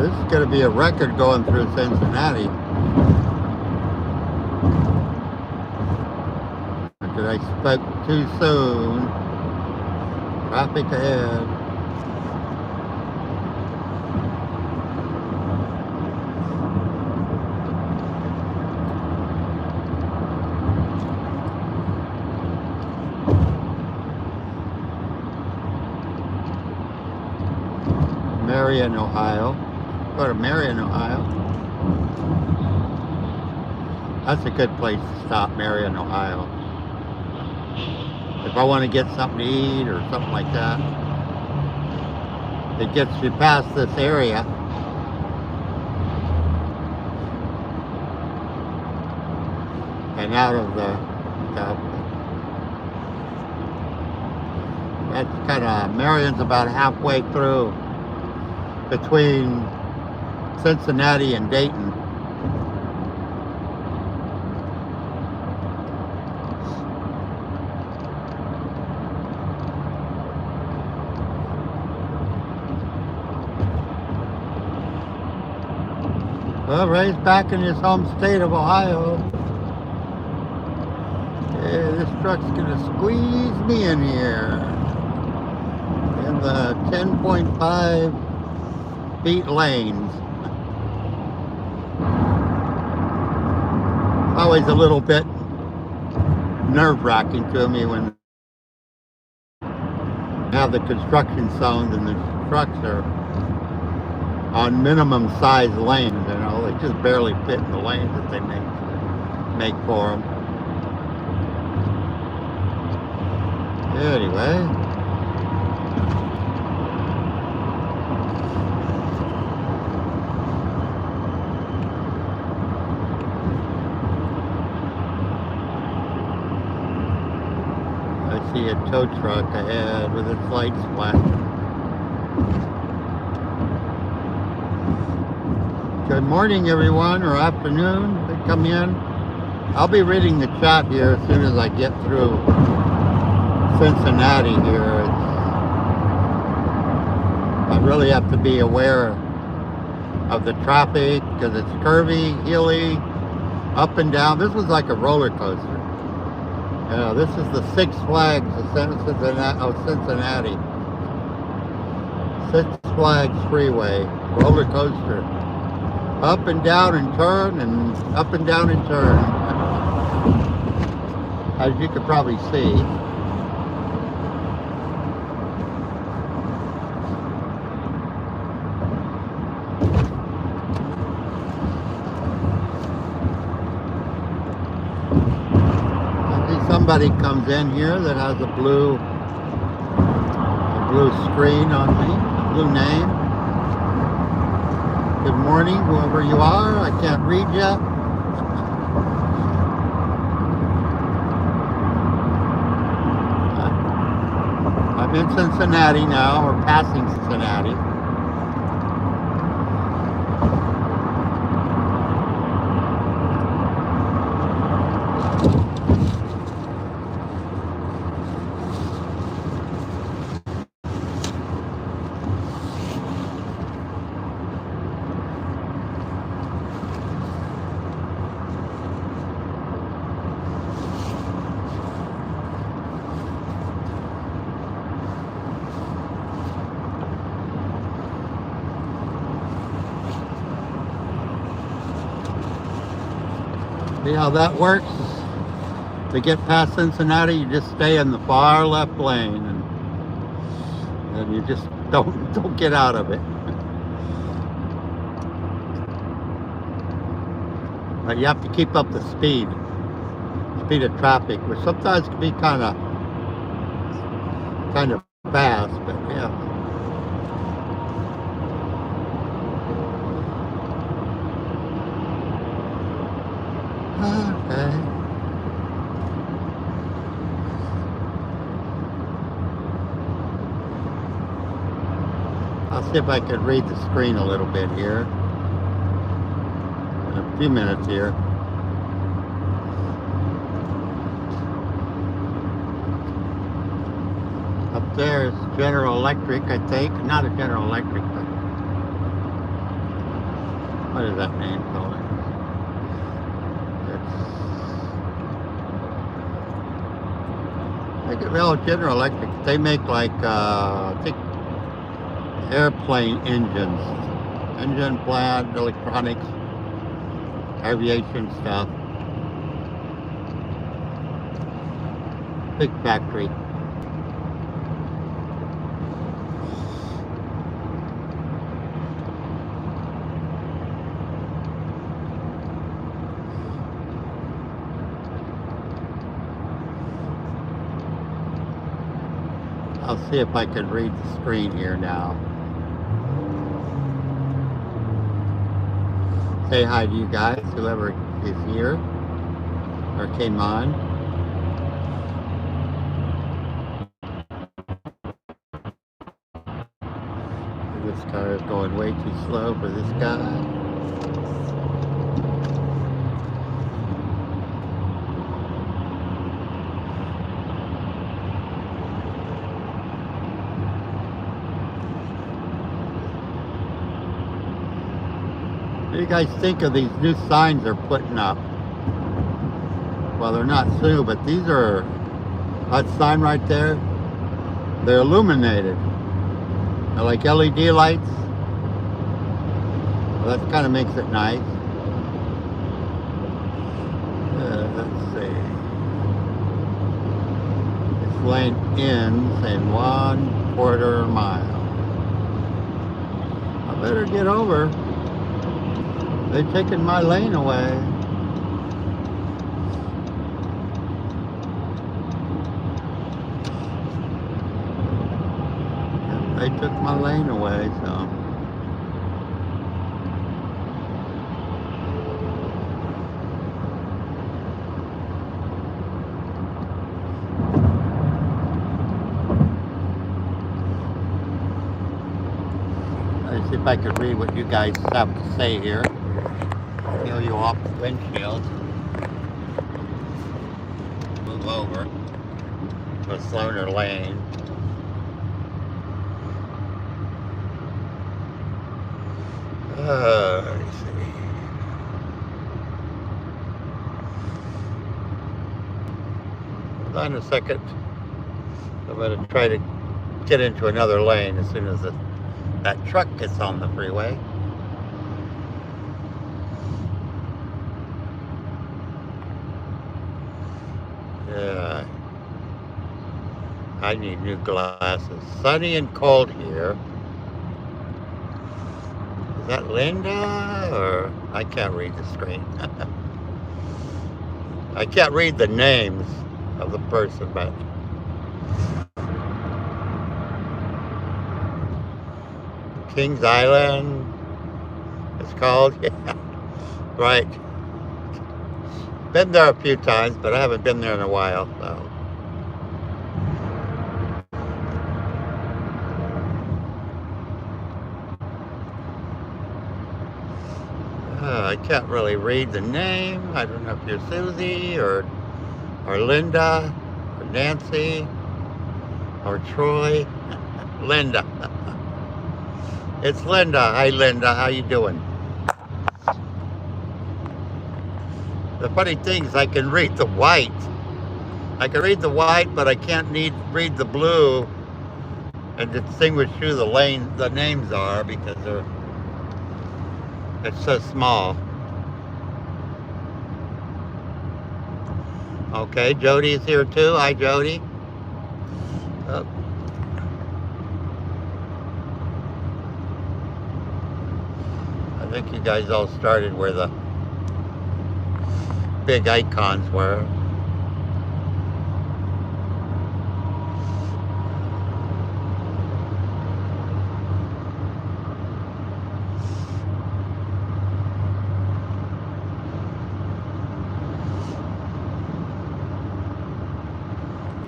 this is going to be a record going through Cincinnati. Did I spoke too soon? Traffic ahead. Marion, Ohio. Go to Marion, Ohio. That's a good place to stop, Marion, Ohio. If I want to get something to eat or something like that. It gets you past this area. And out of that's kind of, Marion's about halfway through between Cincinnati and Dayton. Well, Ray's back in his home state of Ohio. Yeah, this truck's gonna squeeze me in here. In the 10.5 feet lanes. Always a little bit nerve-wracking to me when you have the construction zones and the trucks are on minimum size lanes, you know, they just barely fit in the lanes that they make for them. Anyway. I see a tow truck ahead with its lights flashing. Good morning, everyone, or afternoon. They come in. I'll be reading the chat here as soon as I get through Cincinnati here. I really have to be aware of the traffic because it's curvy, hilly, up and down. This was like a roller coaster. This is the Six Flags of Cincinnati. Six Flags Freeway, roller coaster. Up and down and turn and up and down and turn. As you could probably see. Somebody comes in here that has a blue screen on me, a blue name. Good morning, whoever you are. I can't read yet. I'm in Cincinnati now, or passing Cincinnati. See how that works? To get past Cincinnati, you just stay in the far left lane and you just Don't get out of it. But you have to keep up the speed of traffic, which sometimes can be kind of fast, but yeah. Okay. I'll see if I can read the screen a little bit here. In a few minutes here. Up there is General Electric, I think. Not a General Electric, but what is that name called? Well, General Electric, they make like, I think, airplane engines, engine plant, electronics, aviation stuff. Big factory. I'll see if I can read the screen here now. Say hi to you guys, whoever is here or came on. This car is going way too slow for this guy. What do you guys think of these new signs they're putting up? Well, they're not new, but these are, that sign right there, they're illuminated. They're like LED lights. Well, that kind of makes it nice. Let's see. This lane ends in 1/4 mile. I better get over. They're taking my lane away. They took my lane away, so. Let's see if I can read what you guys have to say here. Peel you off the windshield. Move over to a slower lane. Let's see. Hold on a second. I'm going to try to get into another lane as soon as that truck gets on the freeway. Yeah. I need new glasses. Sunny and cold here. Is that Linda, or I can't read the screen. I can't read the names of the person, but Kings Island, it's called. Yeah, right. Been there a few times, but I haven't been there in a while, so. I can't really read the name. I don't know if you're Susie or Linda or Nancy or Troy. Linda. It's Linda. Hi, Linda. How you doing? The funny thing is I can read the white. I can read the white, but I can't read the blue and distinguish who the names are because it's so small. Okay, Jody is here too. Hi, Jody. Oh. think you guys all started where the big icons were.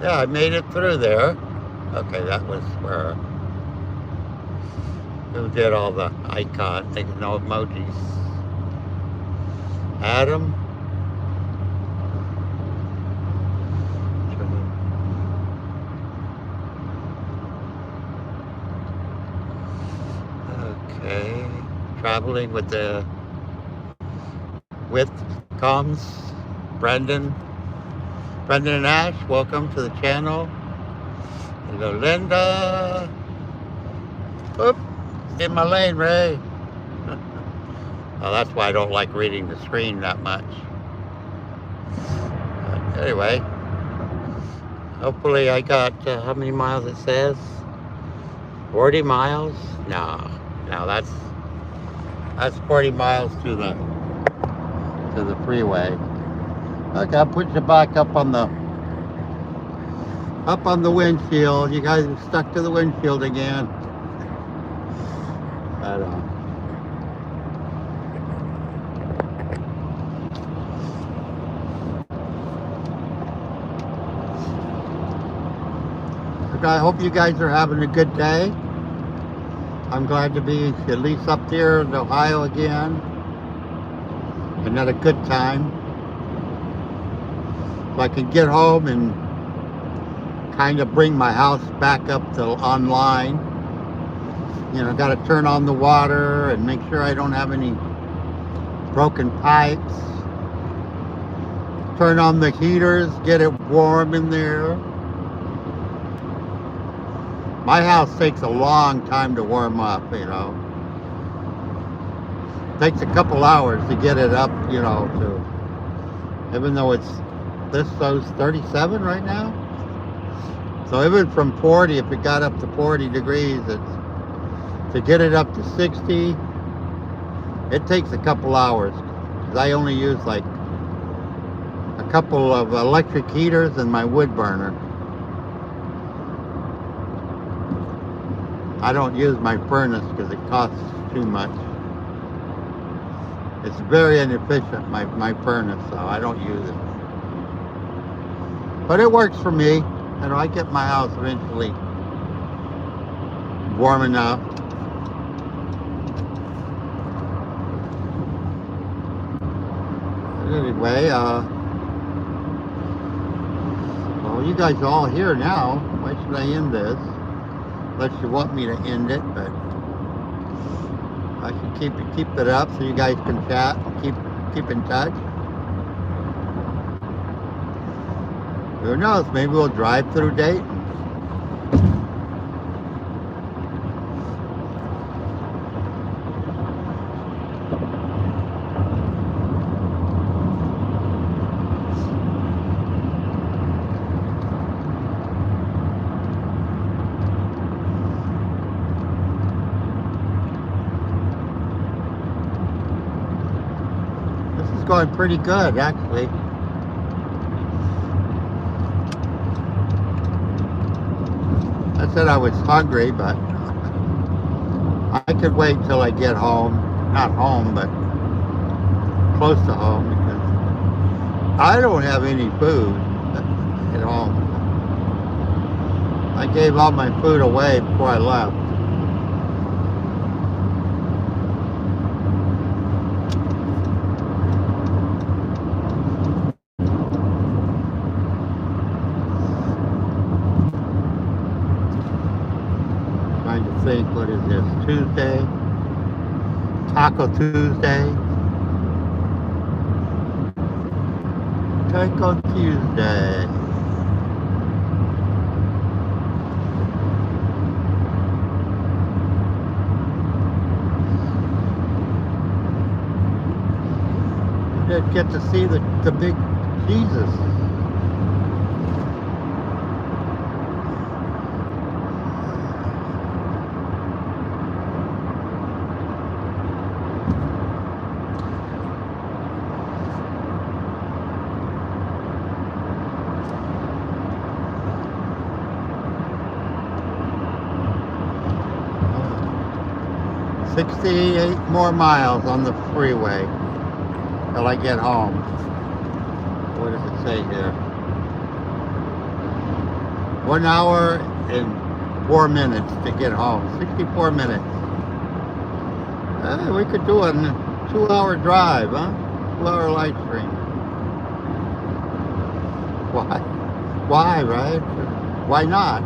Yeah, I made it through there. Okay, that was where who did all the icon, no emojis. Adam. Okay, traveling with comes Brendan and Ash. Welcome to the channel. Hello, Linda. Oop, in my lane, Ray. Oh, that's why I don't like reading the screen that much. But anyway, hopefully I got how many miles it says? 40 miles? No, that's 40 miles to the freeway. Okay, I'll put you back up on the windshield. You guys are stuck to the windshield again. But, I hope you guys are having a good day. I'm glad to be at least up there in Ohio again. And had a good time. If I can get home and kind of bring my house back up to online. You know, got to turn on the water and make sure I don't have any broken pipes. Turn on the heaters, get it warm in there. My house takes a long time to warm up, you know. Takes a couple hours to get it up, you know, to, even though this shows 37 right now. So even from 40, if it got up to 40 degrees, to get it up to 60, it takes a couple hours. 'Cause I only use like a couple of electric heaters and my wood burner. I don't use my furnace because it costs too much. It's very inefficient, my furnace, so I don't use it. But it works for me. You know, I get my house eventually warm enough. Anyway, well, you guys are all here now. Why should I end this? Unless you want me to end it, but I should keep it up so you guys can chat and keep in touch. Who knows? Maybe we'll drive through Dayton. This is going pretty good, actually. I said I was hungry, but I could wait till I get home. Not home, but close to home, because I don't have any food at home. I gave all my food away before I left. Trying to think, what is this? Tuesday? Taco Tuesday? Taco Tuesday. Didn't get to see the big Jesus. 68 more miles on the freeway till I get home. What does it say here? 1 hour and 4 minutes to get home. 64 minutes. We could do a 2-hour drive, huh? 2-hour live stream. Why? Why, right? Why not?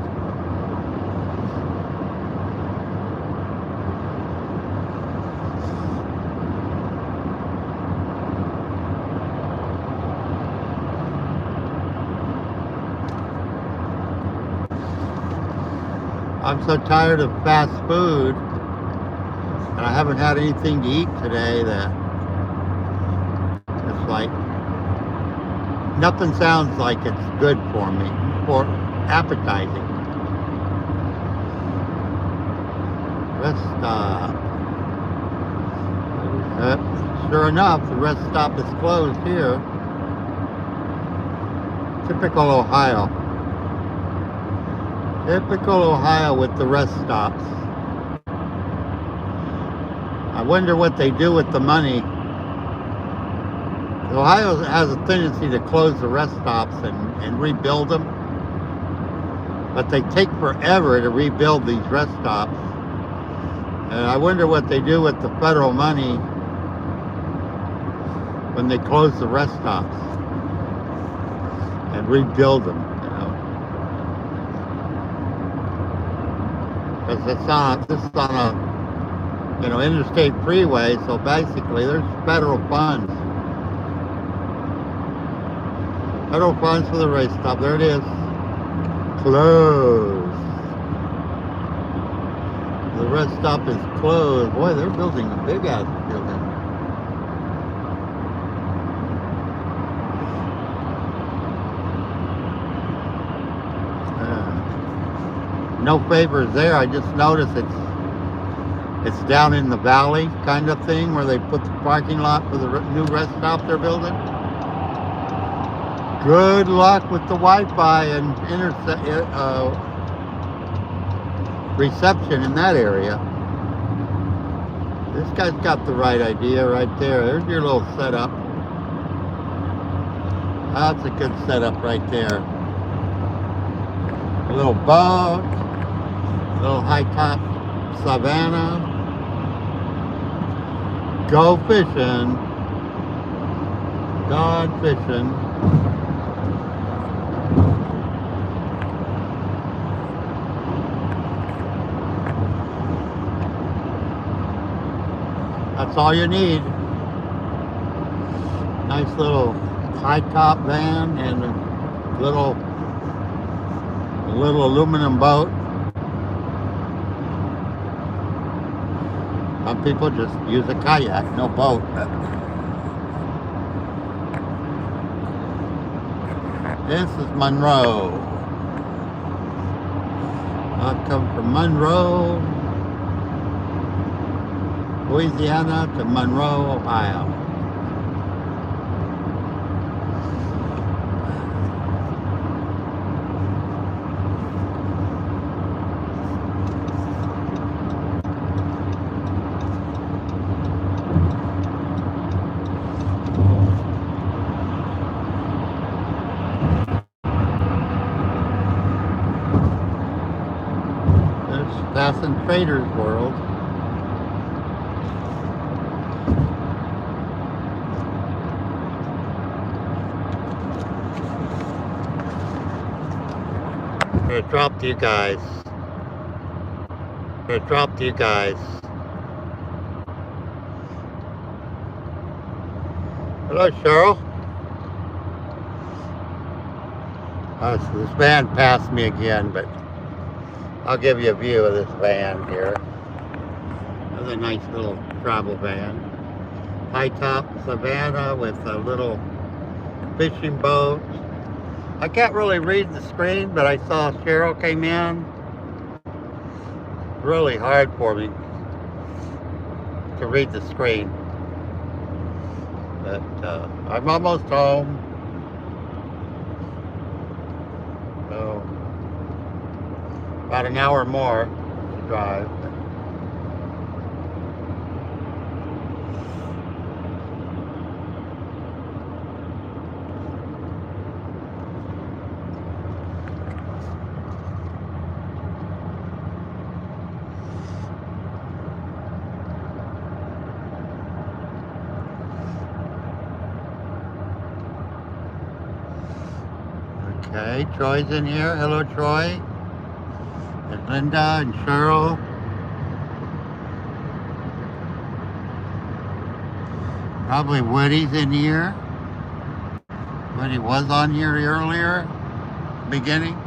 I'm so tired of fast food, and I haven't had anything to eat today that it's like, nothing sounds like it's good for me, or appetizing. Rest stop. Sure enough, the rest stop is closed here. Typical Ohio. Typical Ohio with the rest stops. I wonder what they do with the money. Ohio has a tendency to close the rest stops and rebuild them. But they take forever to rebuild these rest stops. And I wonder what they do with the federal money when they close the rest stops and rebuild them, you know. Because this is on a, you know, interstate freeway, so basically there's federal funds. Federal funds for the race stop. There it is. Closed. The rest stop is closed. Boy, they're building a big ass building. No favors there. I just noticed it's down in the valley kind of thing where they put the parking lot for the new rest stop they're building. Good luck with the Wi-Fi and reception in that area. This guy's got the right idea right there. There's your little setup. That's a good setup right there. A little boat, a little high top savanna. Go fishing. God fishing. That's all you need. Nice little high top van and a little aluminum boat. Some people just use a kayak, no boat. This is Monroe. I've come from Monroe, Louisiana to Monroe, Ohio. There's Passing Traders World. I'm gonna drop to you guys. Hello, Cheryl. So this van passed me again, but I'll give you a view of this van here. Another nice little travel van. High top Savannah with a little fishing boat. I can't really read the screen, but I saw Cheryl came in. Really hard for me to read the screen. But I'm almost home. So about an hour more to drive. Okay, Troy's in here. Hello, Troy. And Linda and Cheryl. Probably Woody's in here. Woody was on here earlier, beginning.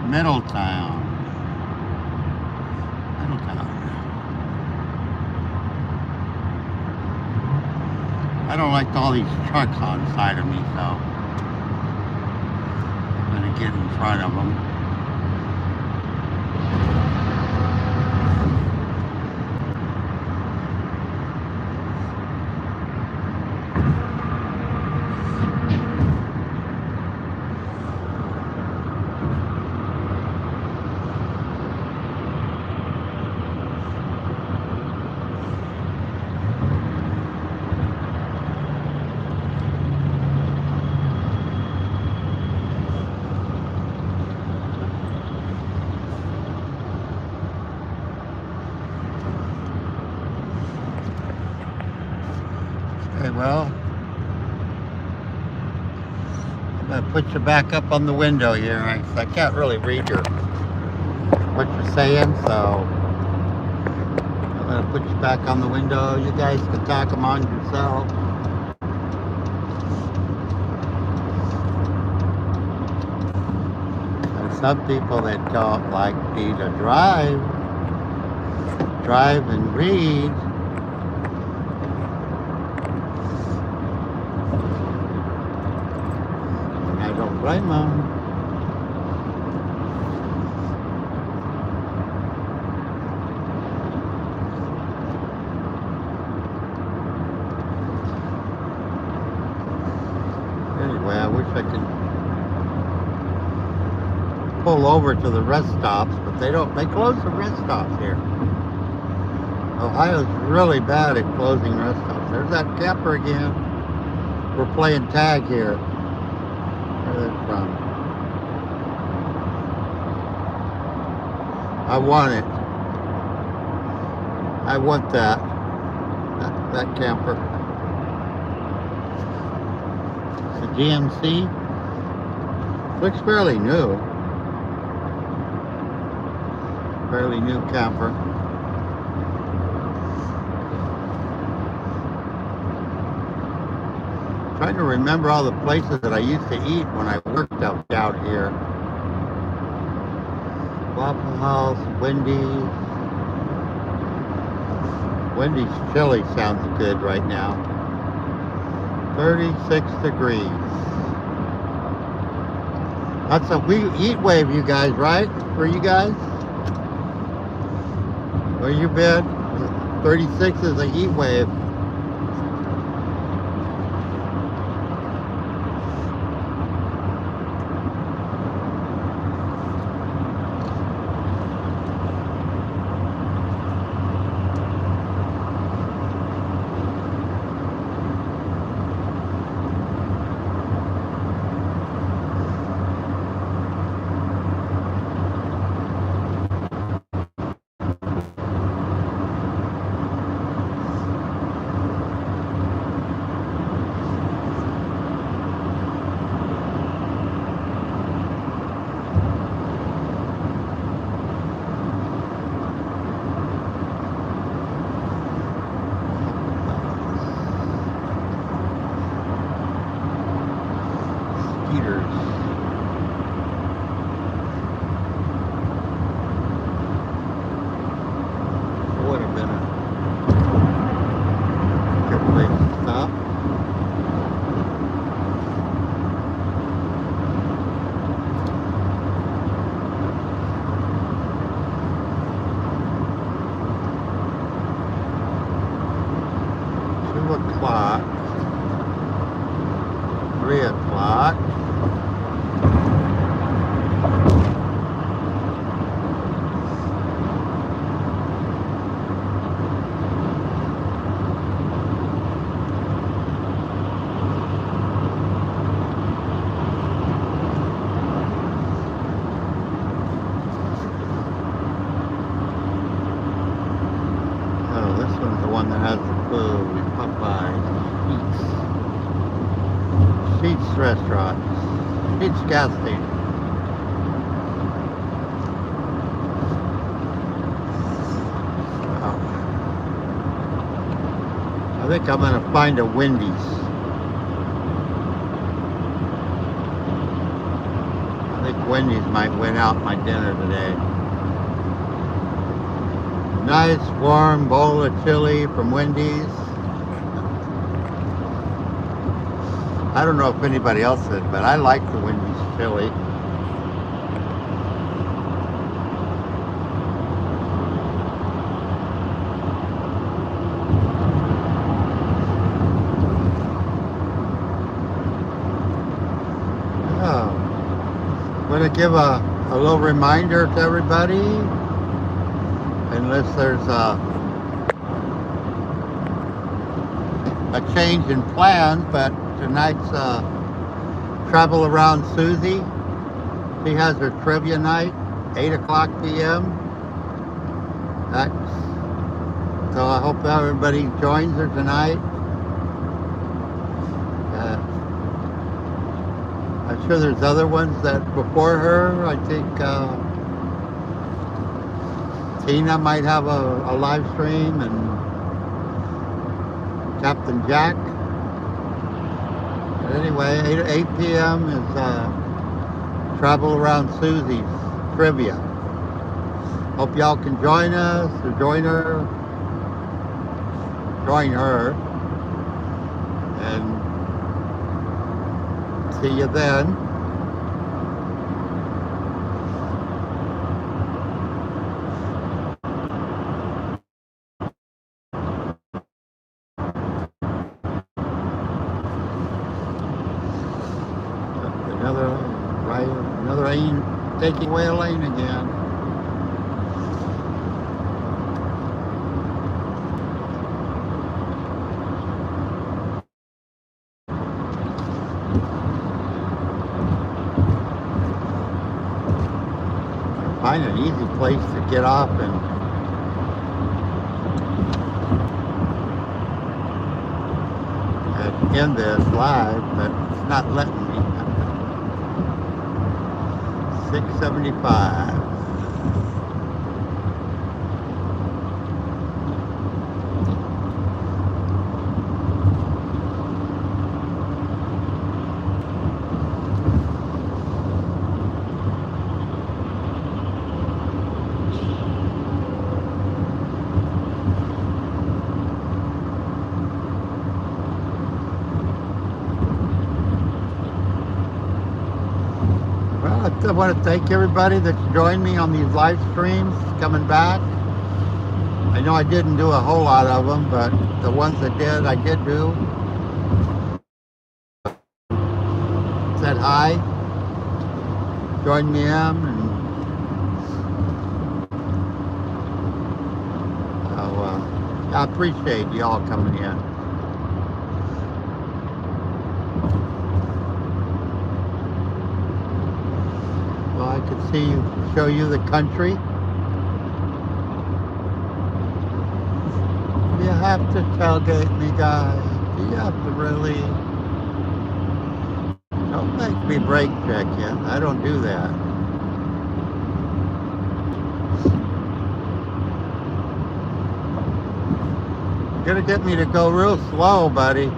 Middletown. I don't like all these trucks on the side of me, so I'm gonna get in front of them. Okay, well, I'm gonna put you back up on the window here. I can't really read what you're saying, so I'm gonna put you back on the window. You guys can talk among yourselves. There's some people that don't like me to drive and read. I don't blame them. Anyway, I wish I could pull over to the rest stops, but they close the rest stops here. Ohio's really bad at closing rest stops. There's that camper again. We're playing tag here. Where are they from? I want it. I want that camper. It's a GMC. Looks fairly new. Fairly new camper. Trying to remember all the places that I used to eat when I worked out here. Waffle House, Wendy's. Wendy's chili sounds good right now. 36 degrees. That's a heat wave, you guys, right? For you guys? Where you been? 36 is a heat wave. Would have been a good place to stop. $2 o'clock, 3 o'clock. restaurant. Each gas station. I think I'm gonna find a Wendy's. I think Wendy's might win out my dinner today. Nice warm bowl of chili from Wendy's. I don't know if anybody else did, but I like the Wendy's chili. I'm going to give a little reminder to everybody, unless there's a change in plans, but tonight's Travel Around Susie. She has her trivia night, 8 o'clock p.m. So I hope everybody joins her tonight. I'm sure there's other ones that before her. I think Tina might have a live stream, and Captain Jack. But anyway, 8 p.m. is Travel Around Susie's trivia. Hope y'all can join us or join her. And see you then. Another lane, taking away a lane again. Find an easy place to get off and end this live, but it's not letting me. 675. I want to thank everybody that's joined me on these live streams coming back. I know I didn't do a whole lot of them, but the ones that did, I did do. Said hi, joined me in, and so I appreciate y'all coming in. I could show you the country. You have to tailgate me, guys. You have to really. Don't make me brake check you. I don't do that. You're gonna get me to go real slow, buddy.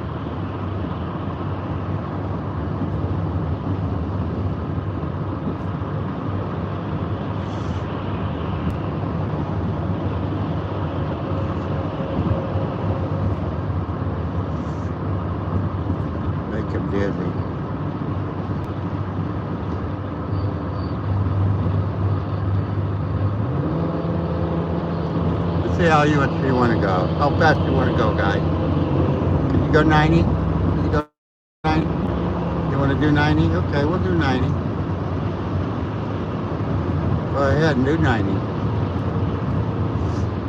See how you want to go. How fast you want to go, guys? Can you go 90? Can you go 90? You want to do 90? Okay, we'll do 90. Go ahead and do 90.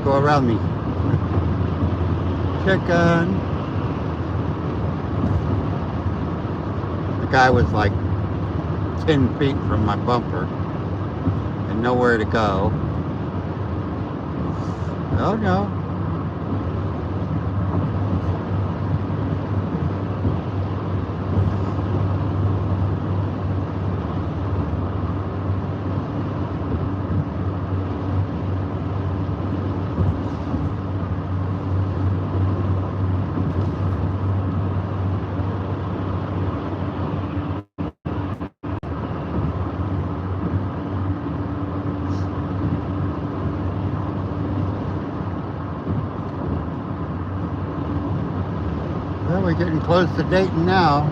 Go around me. Chicken. The guy was like 10 feet from my bumper and nowhere to go. Oh no. getting close to Dayton now.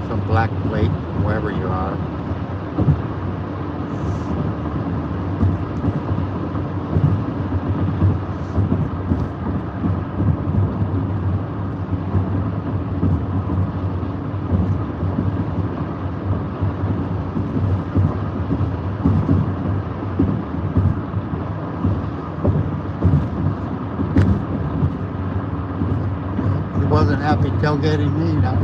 Some black plate, wherever you are. He wasn't happy tailgating me, now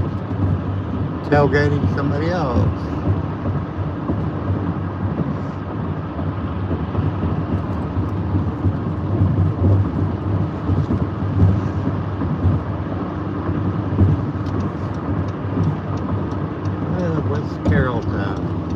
tailgating somebody else. What's Carrolltown?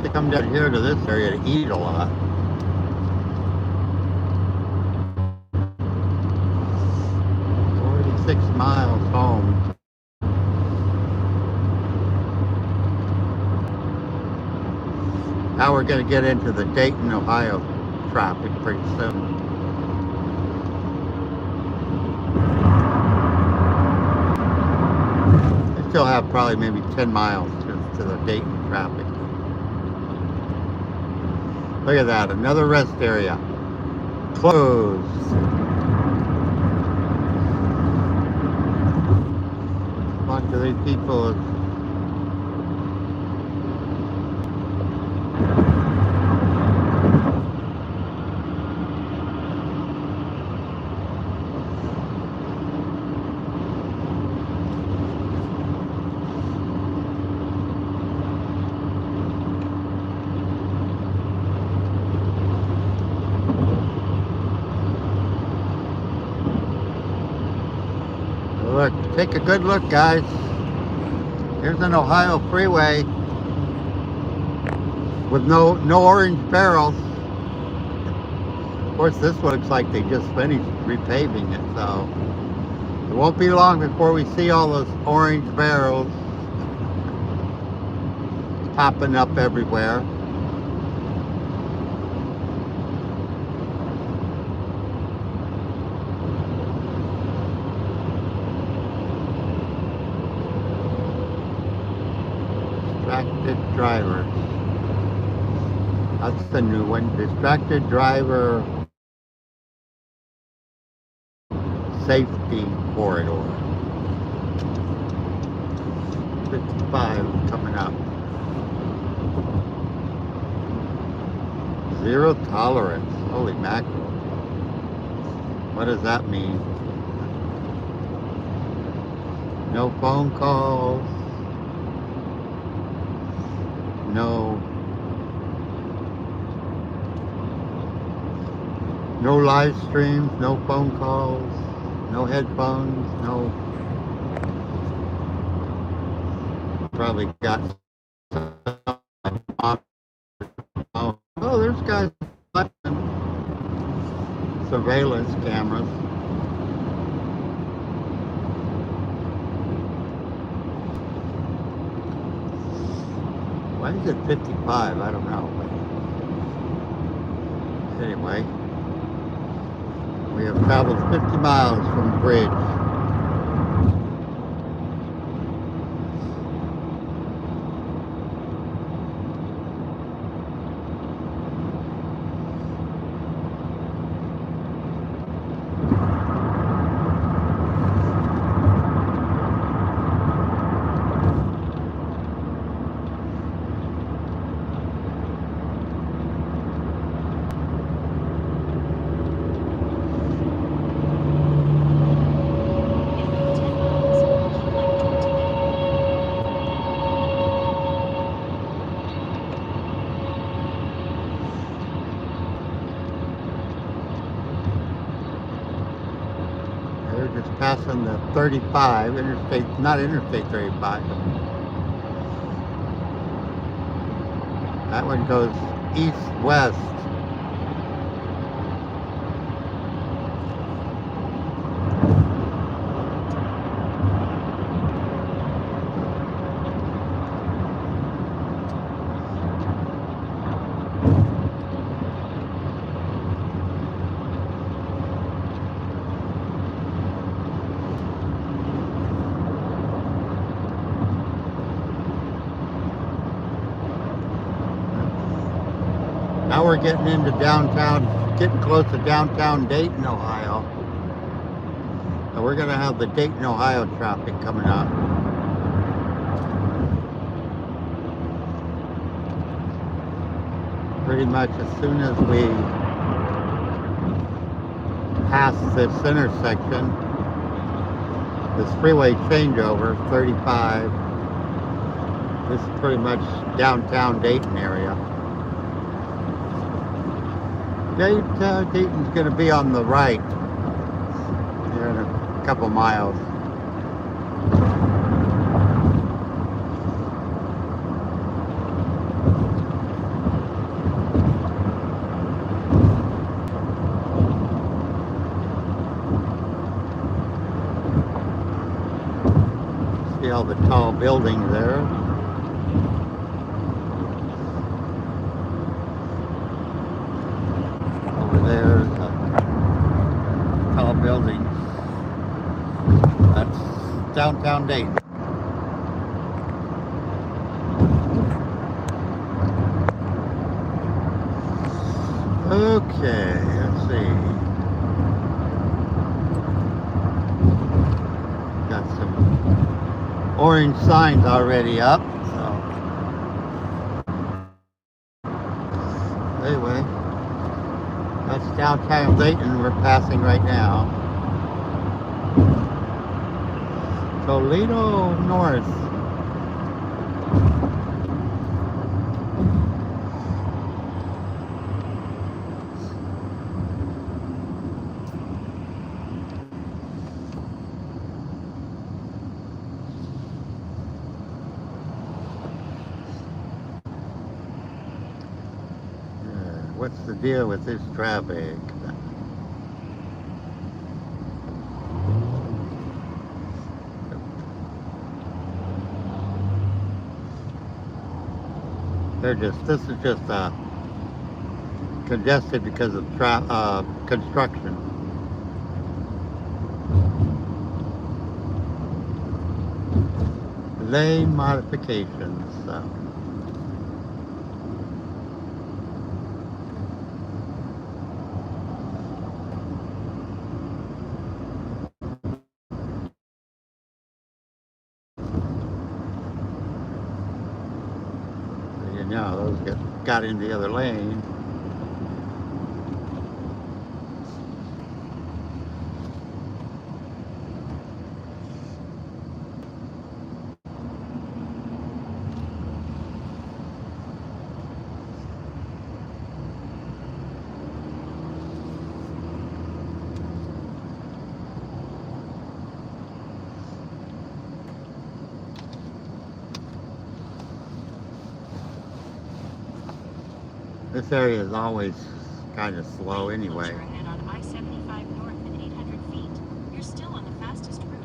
To come down here to this area to eat a lot. "46 miles home." Now we're going to get into the Dayton, Ohio traffic pretty soon. I still have probably maybe 10 miles to the Dayton traffic. Look at that, another rest area. Closed. A bunch of these people. Look, take a good look, guys. Here's an Ohio freeway with no orange barrels. Of course, this looks like they just finished repaving it, so it won't be long before we see all those orange barrels popping up everywhere. Distracted drivers. That's the new one. Distracted driver safety corridor. 55 coming up. Zero tolerance. Holy mackerel. What does that mean? No phone calls. No live streams, no phone calls, no headphones, no. Probably got oh, there's guys surveillance cameras. Why is it 55? I don't know. Anyway, we have traveled 50 miles from the bridge. passing the 35, not Interstate 35. That one goes east-west. Now we're getting into downtown, getting close to downtown Dayton, Ohio. And we're going to have the Dayton, Ohio traffic coming up. Pretty much as soon as we pass this intersection, this freeway changeover, 35, this is pretty much downtown Dayton area. Dayton's going to be on the right here in a couple miles. See all the tall buildings there. There's tall buildings. That's downtown Dayton. Okay, let's see. Got some orange signs already up. So anyway. That's downtown Dayton we're passing right now. Toledo North. What's the deal with this traffic? This is just congested because of construction. Lane modifications. Now those got in the other lane. This area is always kind of slow anyway. Ahead on I-75 north at 800 feet. You're still on the fastest route.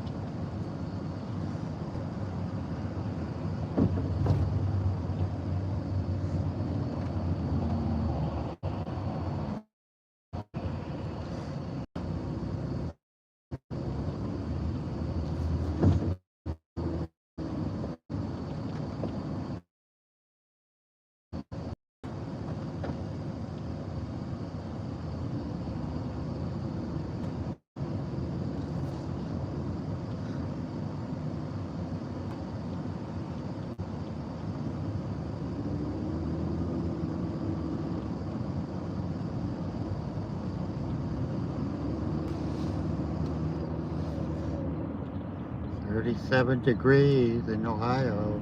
.37 degrees in Ohio,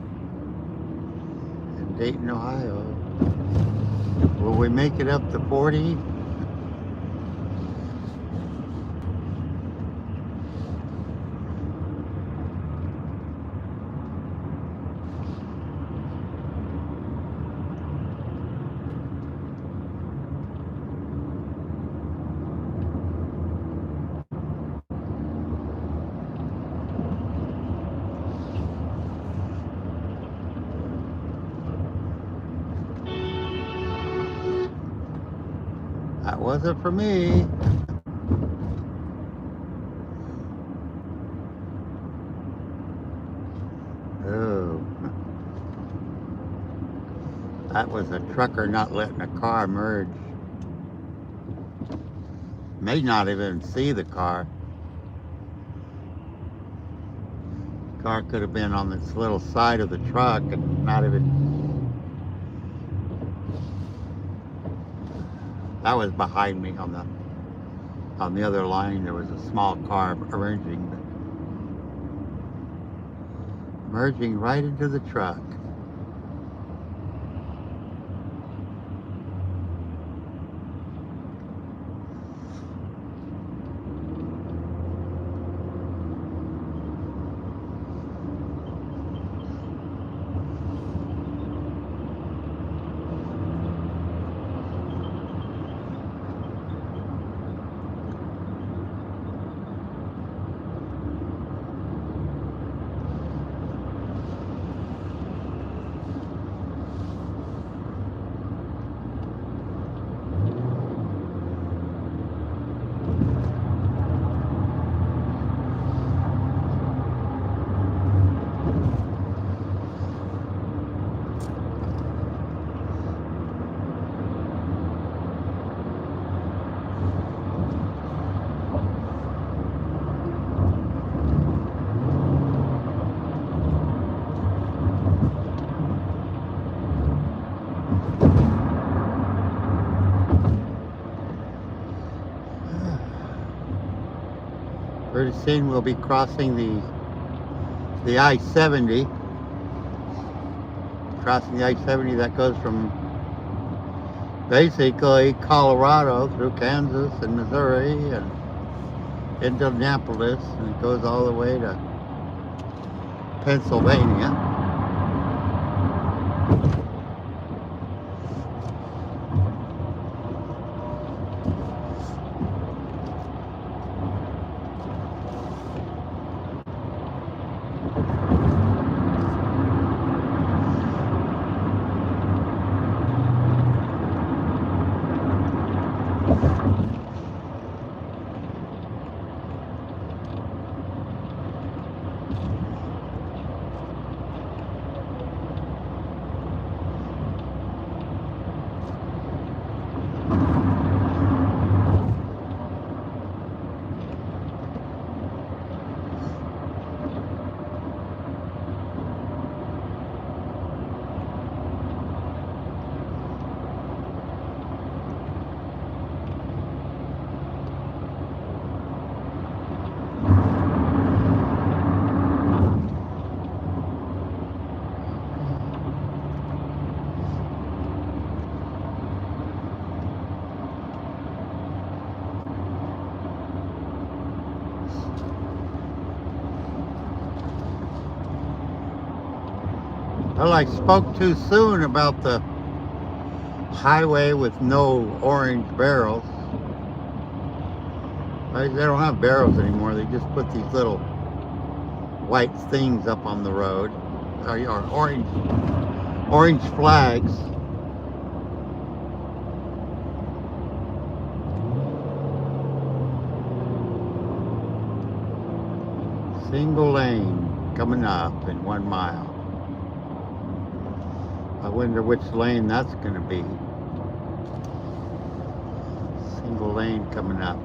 in Dayton, Ohio. Will we make it up to 40? That wasn't for me. Oh. That was a trucker not letting a car merge. May not even see the car. Car could have been on this little side of the truck and not even. That was behind me on the other line. There was a small car merging right into the truck. Pretty soon we'll be crossing the I-70. Crossing the I-70 that goes from basically Colorado through Kansas and Missouri and into Annapolis, and it goes all the way to Pennsylvania. Well, I spoke too soon about the highway with no orange barrels. They don't have barrels anymore. They just put these little white things up on the road, or orange flags. Single lane coming up in 1 mile. I wonder which lane that's going to be. Single lane coming up.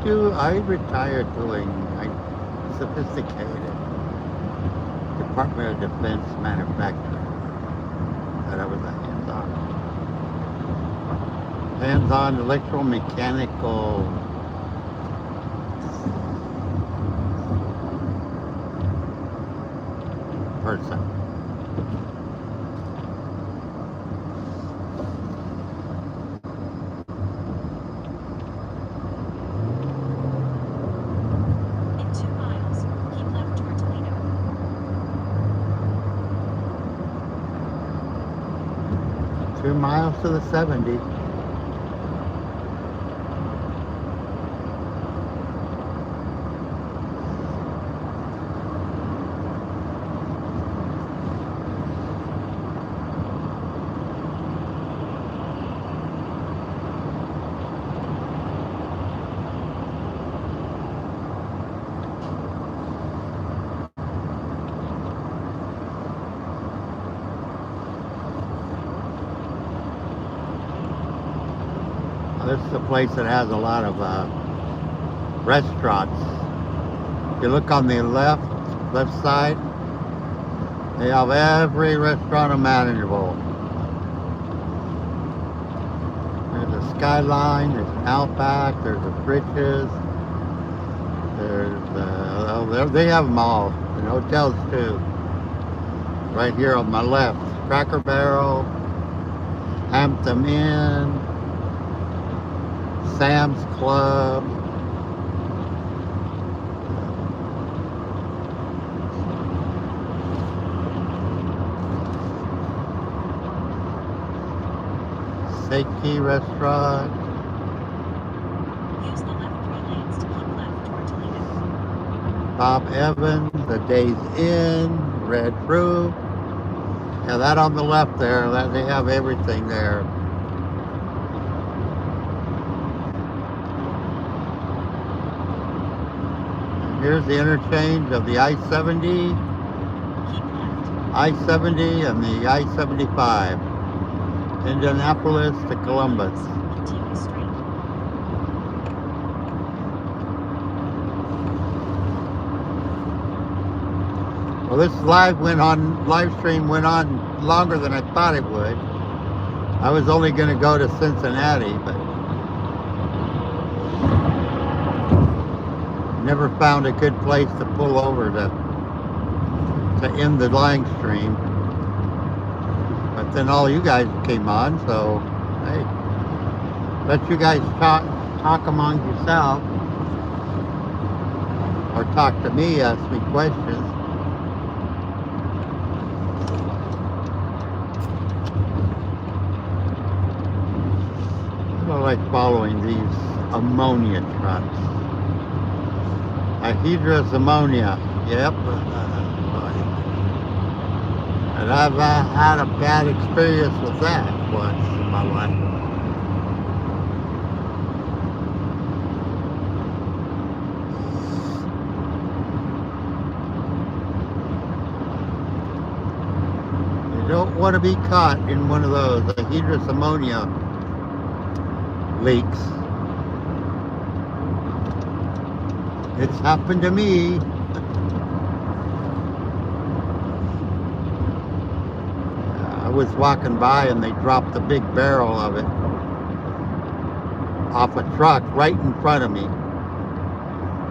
I retired doing sophisticated Department of Defense manufacturing. That I was a hands-on electromechanical person. In 2 miles, keep left toward Toledo. 2 miles to the 70. This is a place that has a lot of restaurants. If you look on the left side, they have every restaurant imaginable. There's a Skyline, there's an Outback, there's a Britches, they have them all, and hotels too. Right here on my left, Cracker Barrel, Hampton Inn, Sam's Club. Seiki Restaurant. Use the left 3 lanes to keep left toward Toledo. Bob Evans, The Days Inn, Red Roof. Yeah, that on the left there, that they have everything there. Here's the interchange of the I-70, Keep left. I-70 and the I-75. Indianapolis to Columbus. Continue straight. Well, this live stream went on longer than I thought it would. I was only going to go to Cincinnati, but never found a good place to pull over to end the live stream. But then all you guys came on, so hey, let you guys talk among yourself, or talk to me, ask me questions. I like following these ammonia trucks. Anhydrous ammonia, yep. And I've had a bad experience with that once in my life. You don't want to be caught in one of those anhydrous ammonia leaks. It's happened to me. I was walking by and they dropped a big barrel of it off a truck right in front of me.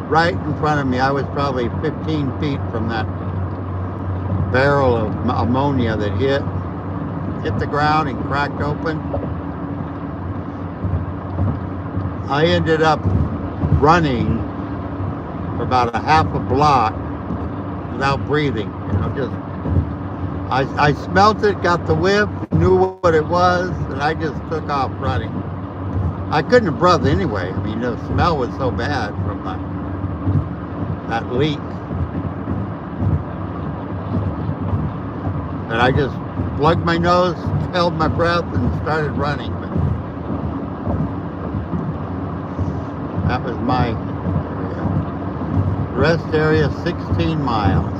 Right in front of me. I was probably 15 feet from that barrel of ammonia that hit the ground and cracked open. I ended up running for about a half a block without breathing. Just I smelt it, got the whiff, knew what it was, and I just took off running. I couldn't have breathed anyway. I mean, the smell was so bad from that leak. And I just plugged my nose, held my breath, and started running. But that was my area. Rest area, 16 miles.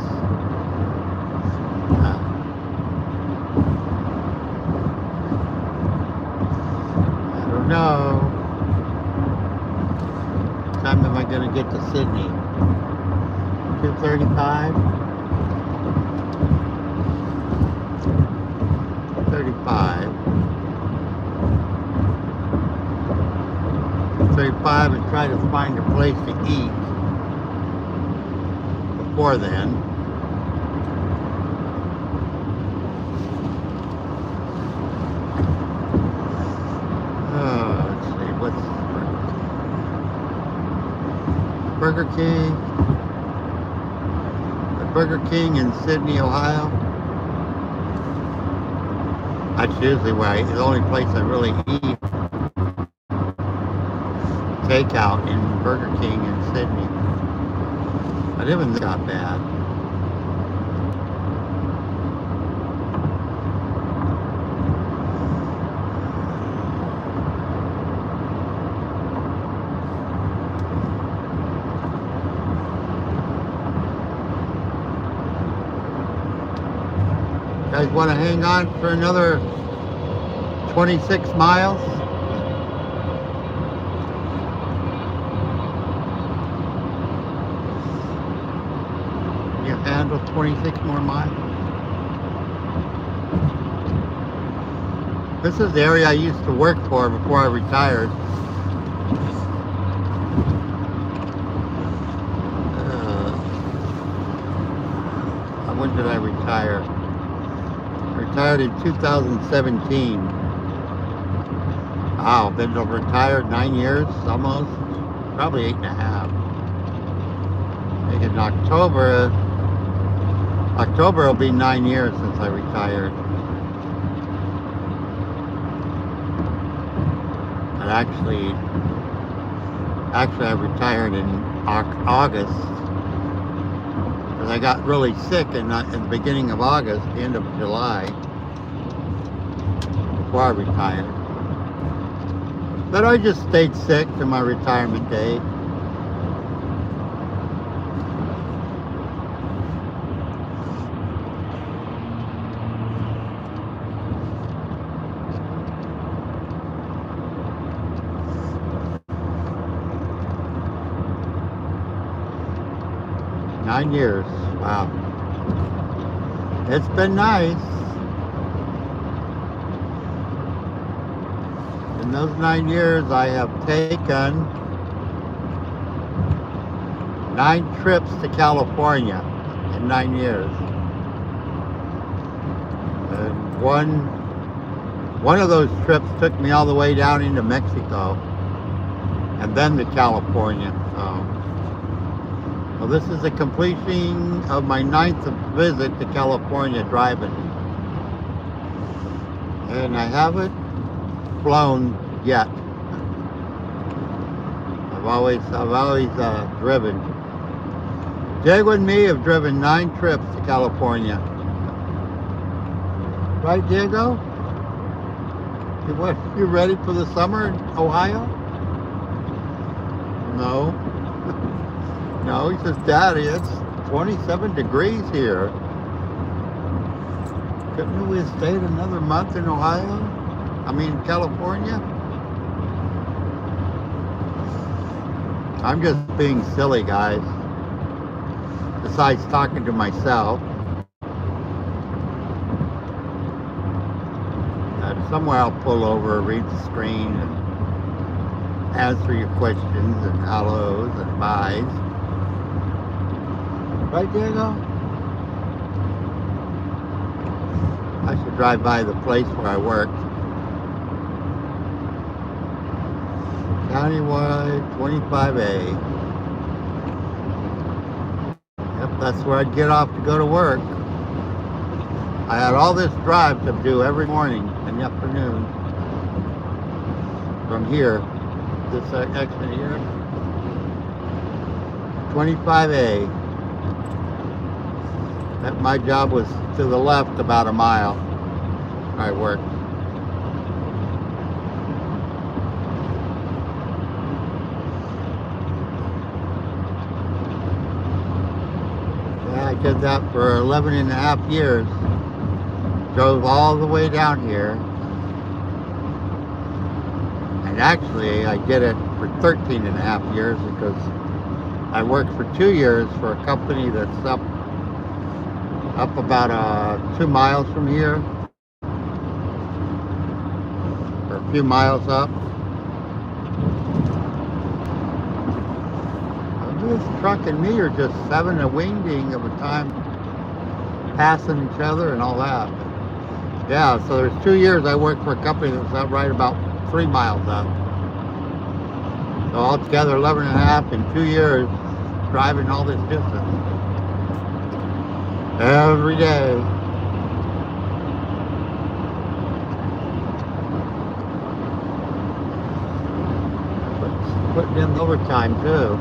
I don't know. Time get to Sydney? 2:35? 35. 35 and try to find a place to eat before then. Let's see, what's Burger King? The Burger King in Sydney, Ohio. That's usually where the only place I really eat takeout in Burger King in Sydney. But even that's not bad. You guys want to hang on for another 26 miles? You handle 26 more miles? This is the area I used to work for before I retired. When did I retire? Retired in 2017. Wow, been retired 9 years almost, probably 8.5. I think in October will be 9 years since I retired. And actually I retired in August. I got really sick in the beginning of August, the end of July, before I retired. But I just stayed sick to my retirement day. Nine years. Wow. It's been nice. In those 9 years, I have taken 9 trips to California in 9 years. And one of those trips took me all the way down into Mexico and then to California. Well, this is the completion of my 9th visit to California driving. And I haven't flown yet. I've always driven. Diego and me have driven 9 trips to California. Right, Diego? You ready for the summer in Ohio? No. No, he says, Daddy, it's 27 degrees here. Couldn't we have stayed another month in Ohio? I mean, California? I'm just being silly, guys. Besides talking to myself. Somewhere I'll pull over, read the screen, and answer your questions and hellos and byes. Right, Diego? I should drive by the place where I worked. Countywide 25A. Yep, that's where I'd get off to go to work. I had all this drive to do every morning in the afternoon. From here, this exit here. 25A. My job was to the left about a mile. I worked. Yeah, I did that for 11.5 years. Drove all the way down here. And actually, I did it for 13.5 years because I worked for 2 years for a company that's up about 2 miles from here, or a few miles up. This truck and me are just having a wingding of a time passing each other and all that. Yeah, so there's 2 years I worked for a company that's up right about 3 miles up. So altogether 11 and a half in 2 years driving all this distance. Every day. Putting in overtime too.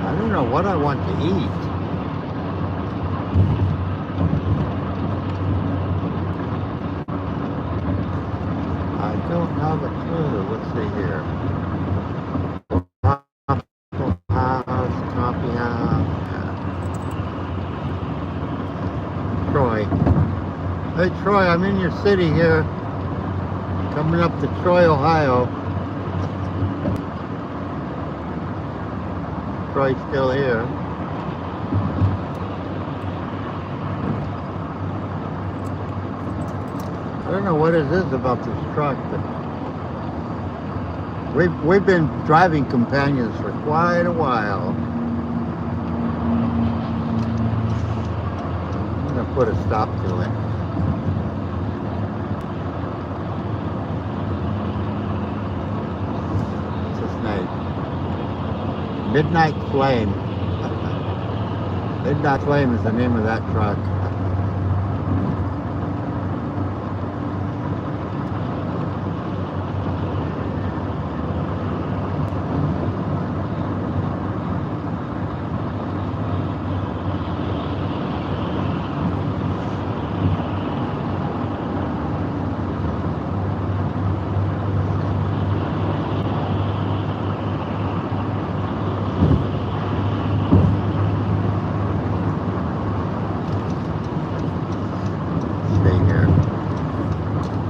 I don't know what I want to eat. I don't have a clue. Let's see here. Waffle House, Coffee House. Troy. Hey Troy, I'm in your city here. Coming up to Troy, Ohio. Troy's still here. I don't know what it is about this truck, but we've been driving companions for quite a while. I'm gonna put a stop to it. What's this name? Midnight Flame. Midnight Flame is the name of that truck.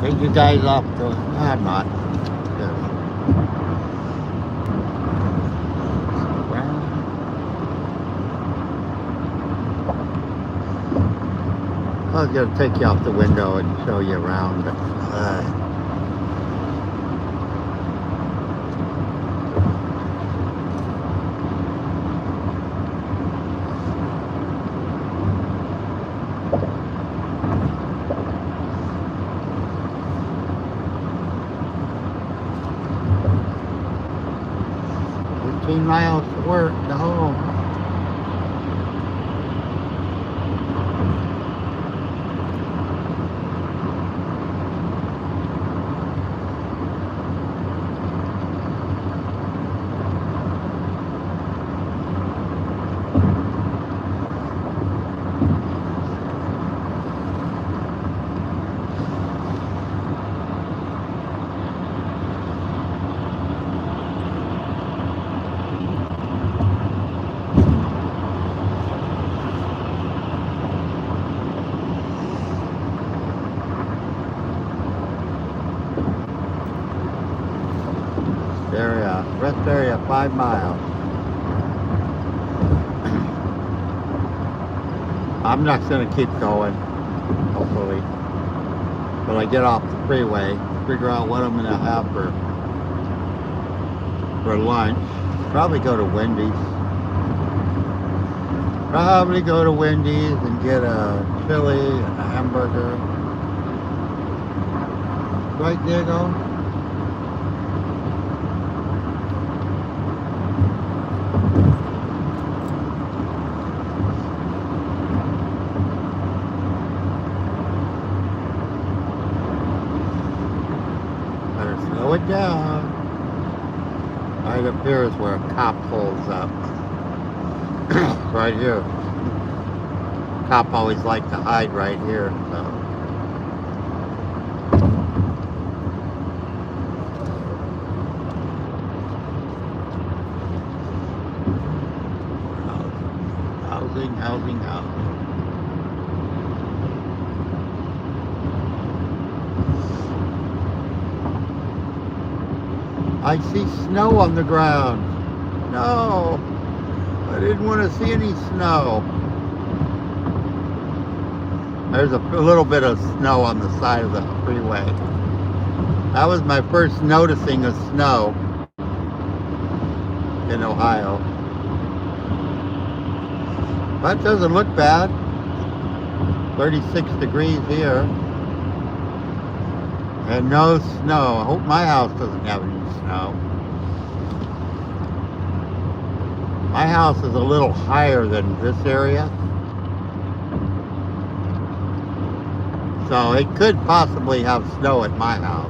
Take you guys off to, I'm not. I was going to take you off the window and show you around, but 15 miles to work to home. Rest area 5 miles. I'm not going to keep going, hopefully, till I get off the freeway, figure out what I'm going to have for lunch. Probably go to Wendy's. Probably go to Wendy's and get a chili and a hamburger. Right, Diego? Slow it down. Right up here is where a cop pulls up. Right here. cop always liked to hide right here, so. Housing, housing, housing. I see snow on the ground. No, I didn't want to see any snow. There's a little bit of snow on the side of the freeway. That was my first noticing of snow in Ohio. That doesn't look bad. 36 degrees here. And no snow. I hope my house doesn't have any snow. My house is a little higher than this area. So it could possibly have snow at my house.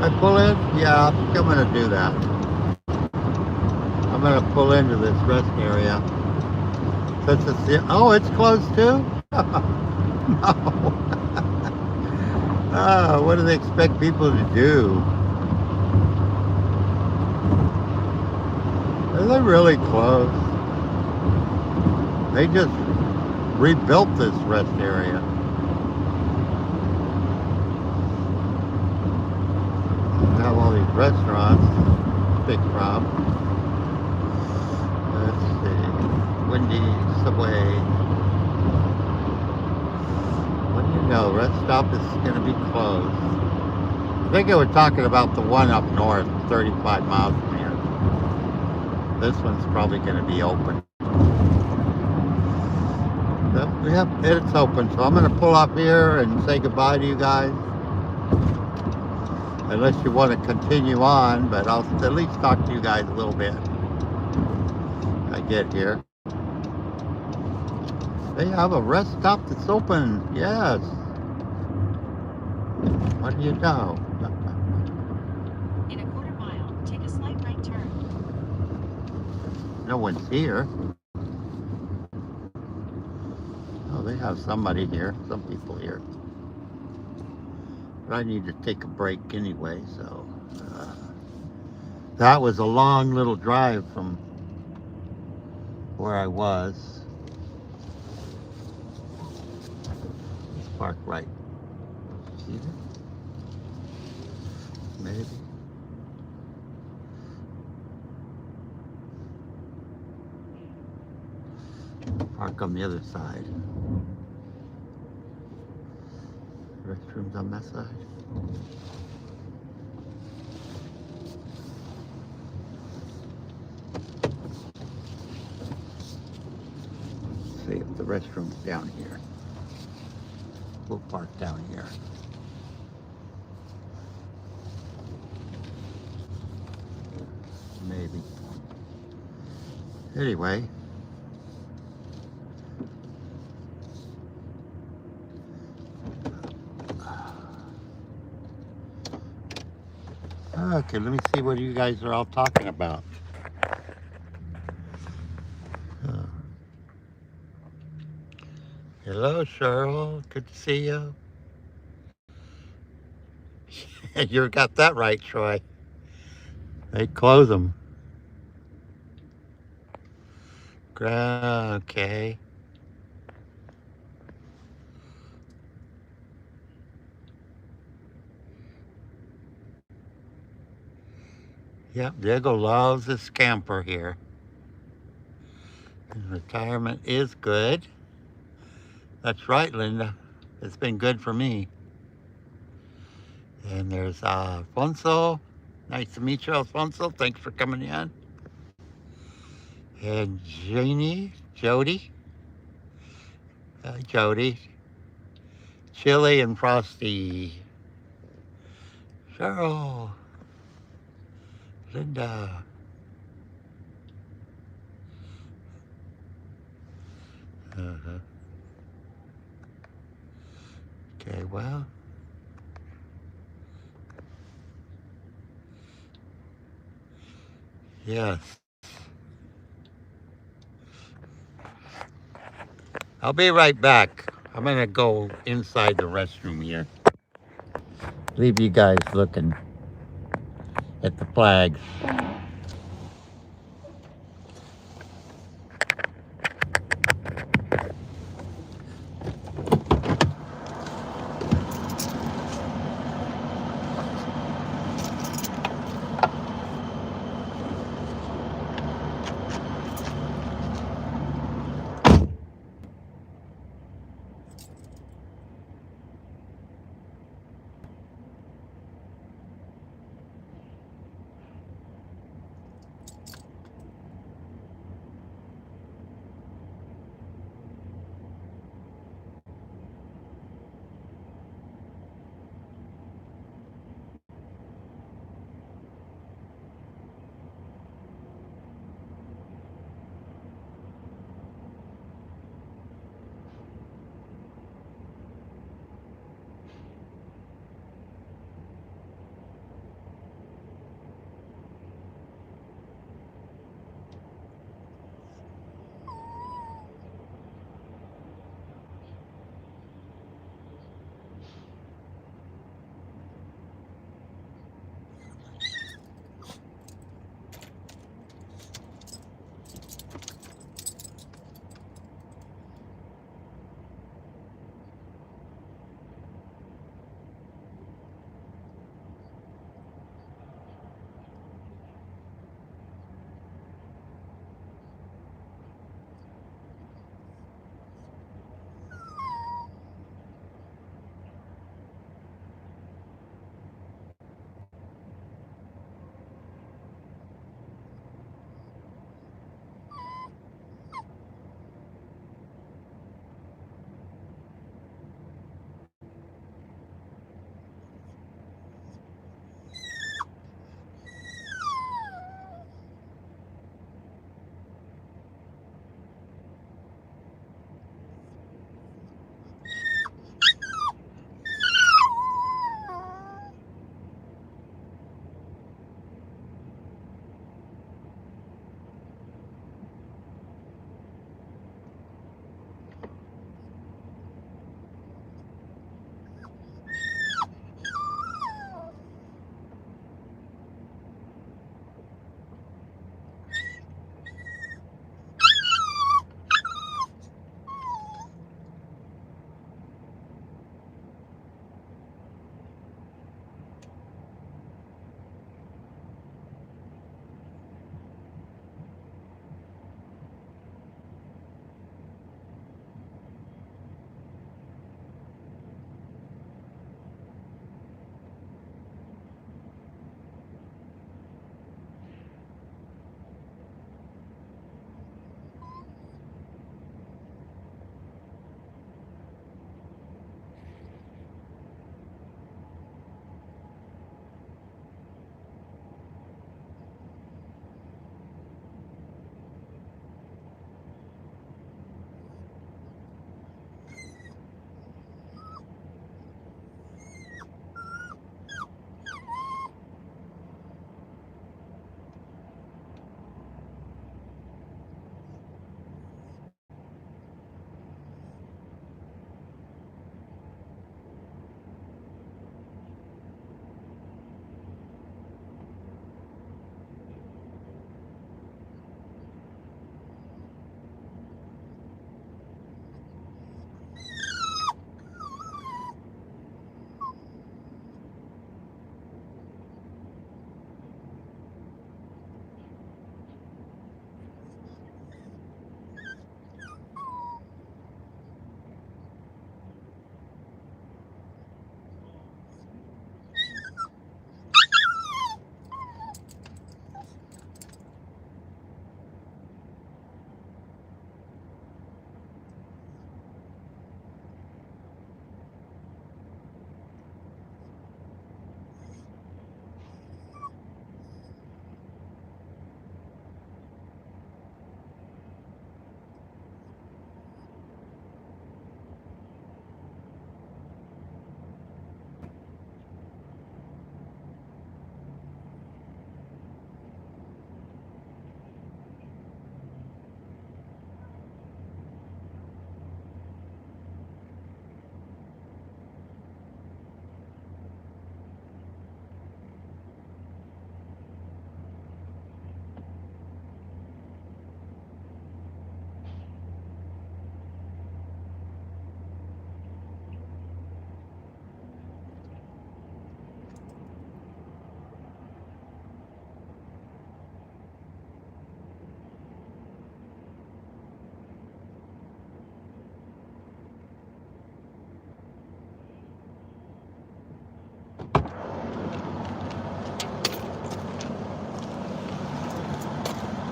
I pull in? Yeah, I think I'm going to do that. I'm going to pull into this rest area. Since it's the, oh, it's closed too? No. Oh, what do they expect people to do? Are they really closed? They just rebuilt this rest area. Have all these restaurants. Big problem. Let's see. Wendy's, Subway. What do you know? Rest stop is going to be closed. I think they were talking about the one up north, 35 miles from here. This one's probably going to be open. Yep, it's open. So I'm going to pull up here and say goodbye to you guys. Unless you want to continue on, but I'll at least talk to you guys a little bit. I get here. They have a rest stop that's open. Yes. What do you know? In a quarter mile, take a slight right turn. No one's here. Oh, they have somebody here. Some people here. But I need to take a break anyway, so that was a long little drive from where I was. Let's park right here. Maybe. Park on the other side. Restrooms on that side. Let's see if the restroom's down here. We'll park down here. Maybe. Anyway. Okay, let me see what you guys are all talking about. Hello, Cheryl. Good to see you. You got that right, Troy. They close them. Okay. Yep, Diego loves his camper here. His retirement is good. That's right, Linda. It's been good for me. And there's Alfonso. Nice to meet you, Alfonso. Thanks for coming in. And Jody. Jody. Chili and Frosty. Cheryl. Linda. Uh-huh. Okay, well. Yes. I'll be right back. I'm going to go inside the restroom here. Leave you guys looking at the flags.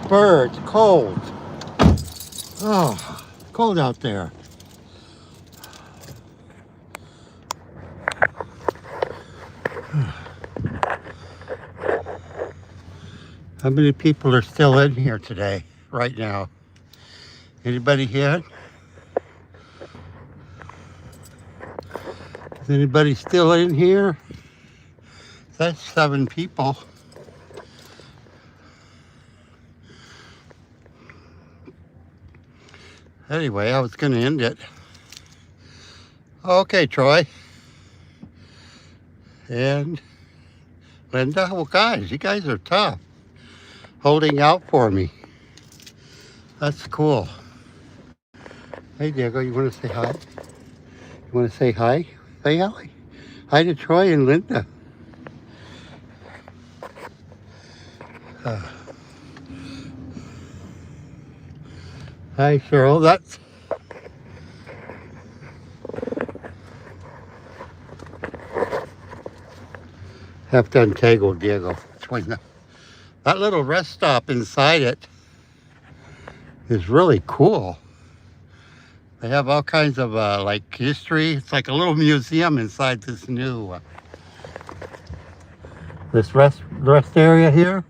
birds. Cold. Oh, cold out there. How many people are still in here today, right now? Anybody here? Is anybody still in here? That's 7 people. Anyway, I was going to end it. Okay, Troy. And Linda. Well, guys, you guys are tough. Holding out for me. That's cool. Hey, Diego, you want to say hi? You want to say hi? Say hi. Hi to Troy and Linda. Hi, Cheryl. That's have to untangle Diego. That little rest stop inside it is really cool. They have all kinds of like history. It's like a little museum inside this new this rest area here.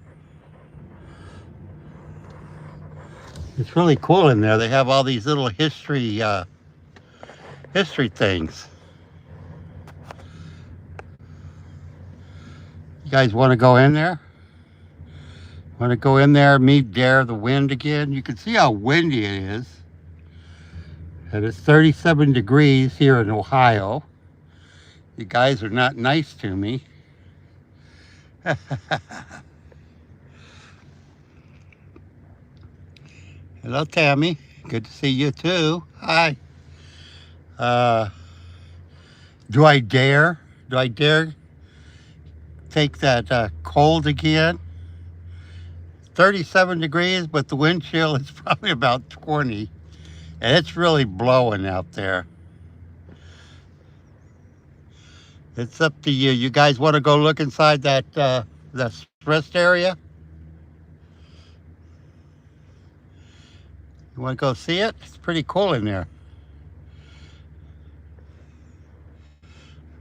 It's really cool in there. They have all these little history things. You guys want to go in there? Want to go in there, meet Dare the Wind again? You can see how windy it is. And it's 37 degrees here in Ohio. You guys are not nice to me. Hello, Tammy. Good to see you too. Hi. Do I dare? Do I dare take that cold again? 37 degrees, but the wind chill is probably about 20. And it's really blowing out there. It's up to you. You guys want to go look inside that rest area? You want to go see it? It's pretty cool in there.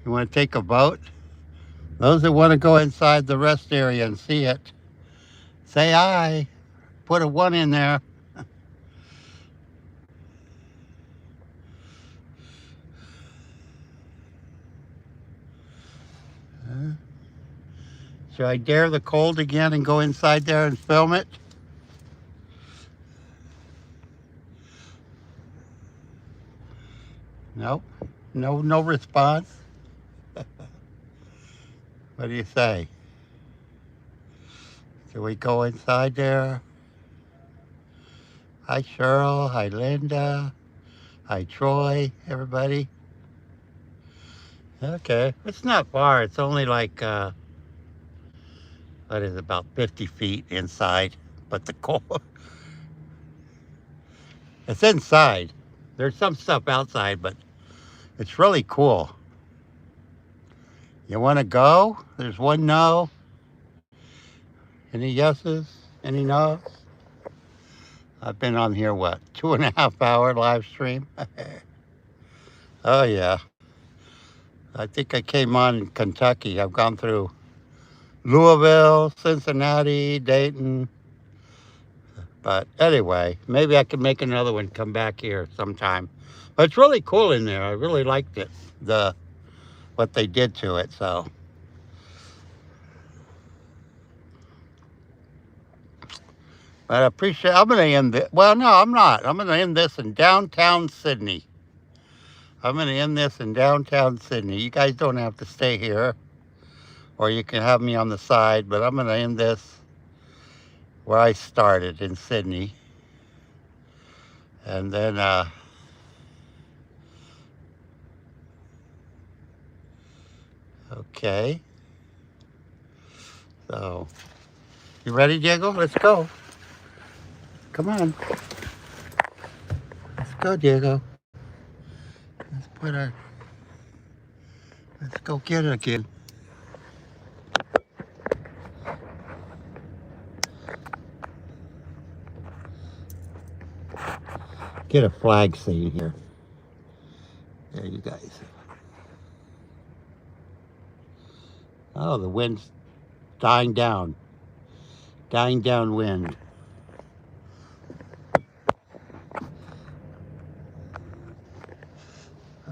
You want to take a boat? Those that want to go inside the rest area and see it, say hi. Put a 1 in there. Should I dare the cold again and go inside there and film it? Nope. No response. What do you say? Should we go inside there? Hi, Cheryl. Hi, Linda. Hi, Troy. Everybody. Okay. It's not far. It's only like, what is it, about 50 feet inside. But the cold, it's inside. There's some stuff outside, but it's really cool. You want to go? There's 1 no. Any yeses? Any no's? I've been on here, what, 2.5 hour live stream? Oh, yeah. I think I came on in Kentucky. I've gone through Louisville, Cincinnati, Dayton. But anyway, maybe I can make another one, come back here sometime. But it's really cool in there. I really liked it, what they did to it, so. But I appreciate, I'm going to end this. Well, no, I'm not. I'm going to end this in downtown Sydney. I'm going to end this in downtown Sydney. You guys don't have to stay here, or you can have me on the side, but I'm going to end this where I started in Sydney. And then, okay. So, you ready, Diego? Let's go. Come on. Let's go, Diego. Let's go get it again. get a flag scene here. There you guys. Oh, the wind's dying down. Dying down wind.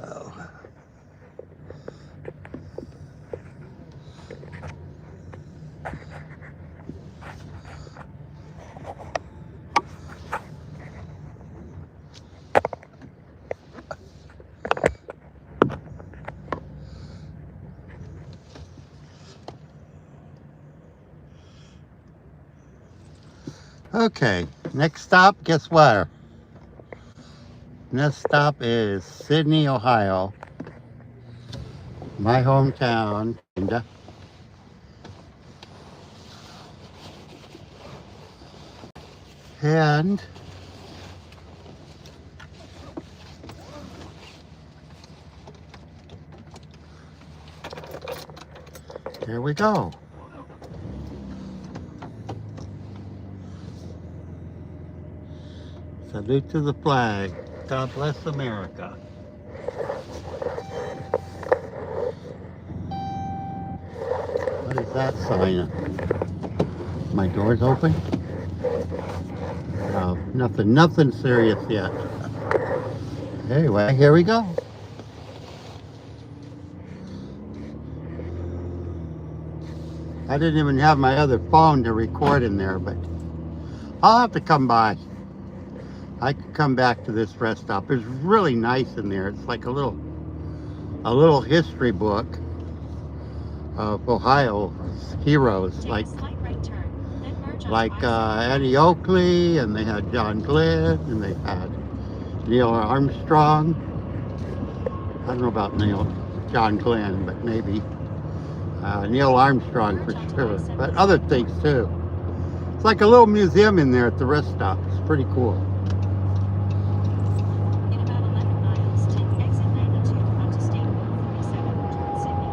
Oh. Okay, next stop, guess where? Next stop is Sydney, Ohio. My hometown, kinda. And here we go. Salute to the flag. God bless America. What is that sign? My door's open? Oh, nothing serious yet. Anyway, here we go. I didn't even have my other phone to record in there, but I'll have to come by. I could come back to this rest stop. It's really nice in there. It's like a little history book of Ohio heroes, Take like a slight right turn, then merge on like the far side. Annie Oakley, and they had John Glenn, and they had Neil Armstrong. I don't know about John Glenn, but maybe Neil Armstrong for sure. But other things too. It's like a little museum in there at the rest stop. It's pretty cool. In about 11 miles, take exit 92 onto State Road 47 towards Sydney.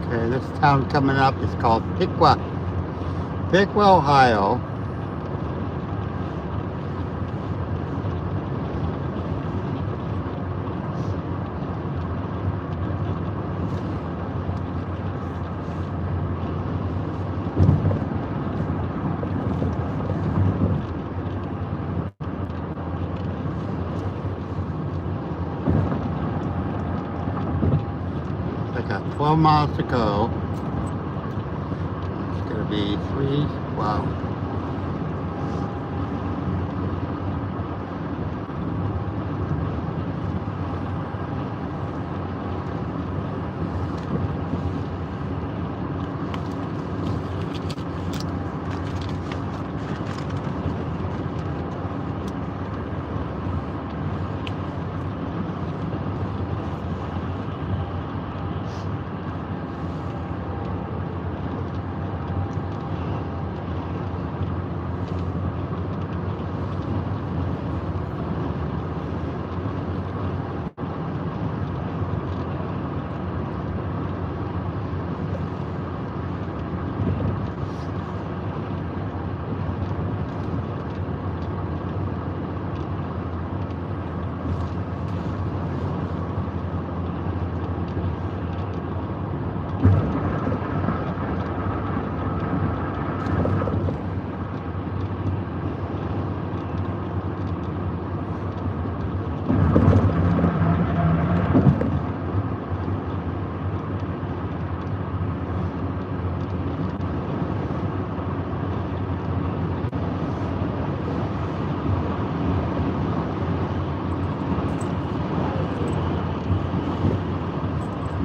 Okay, this town coming up is called Piqua, Ohio. I got 12 miles to go. It's gonna be 3, wow.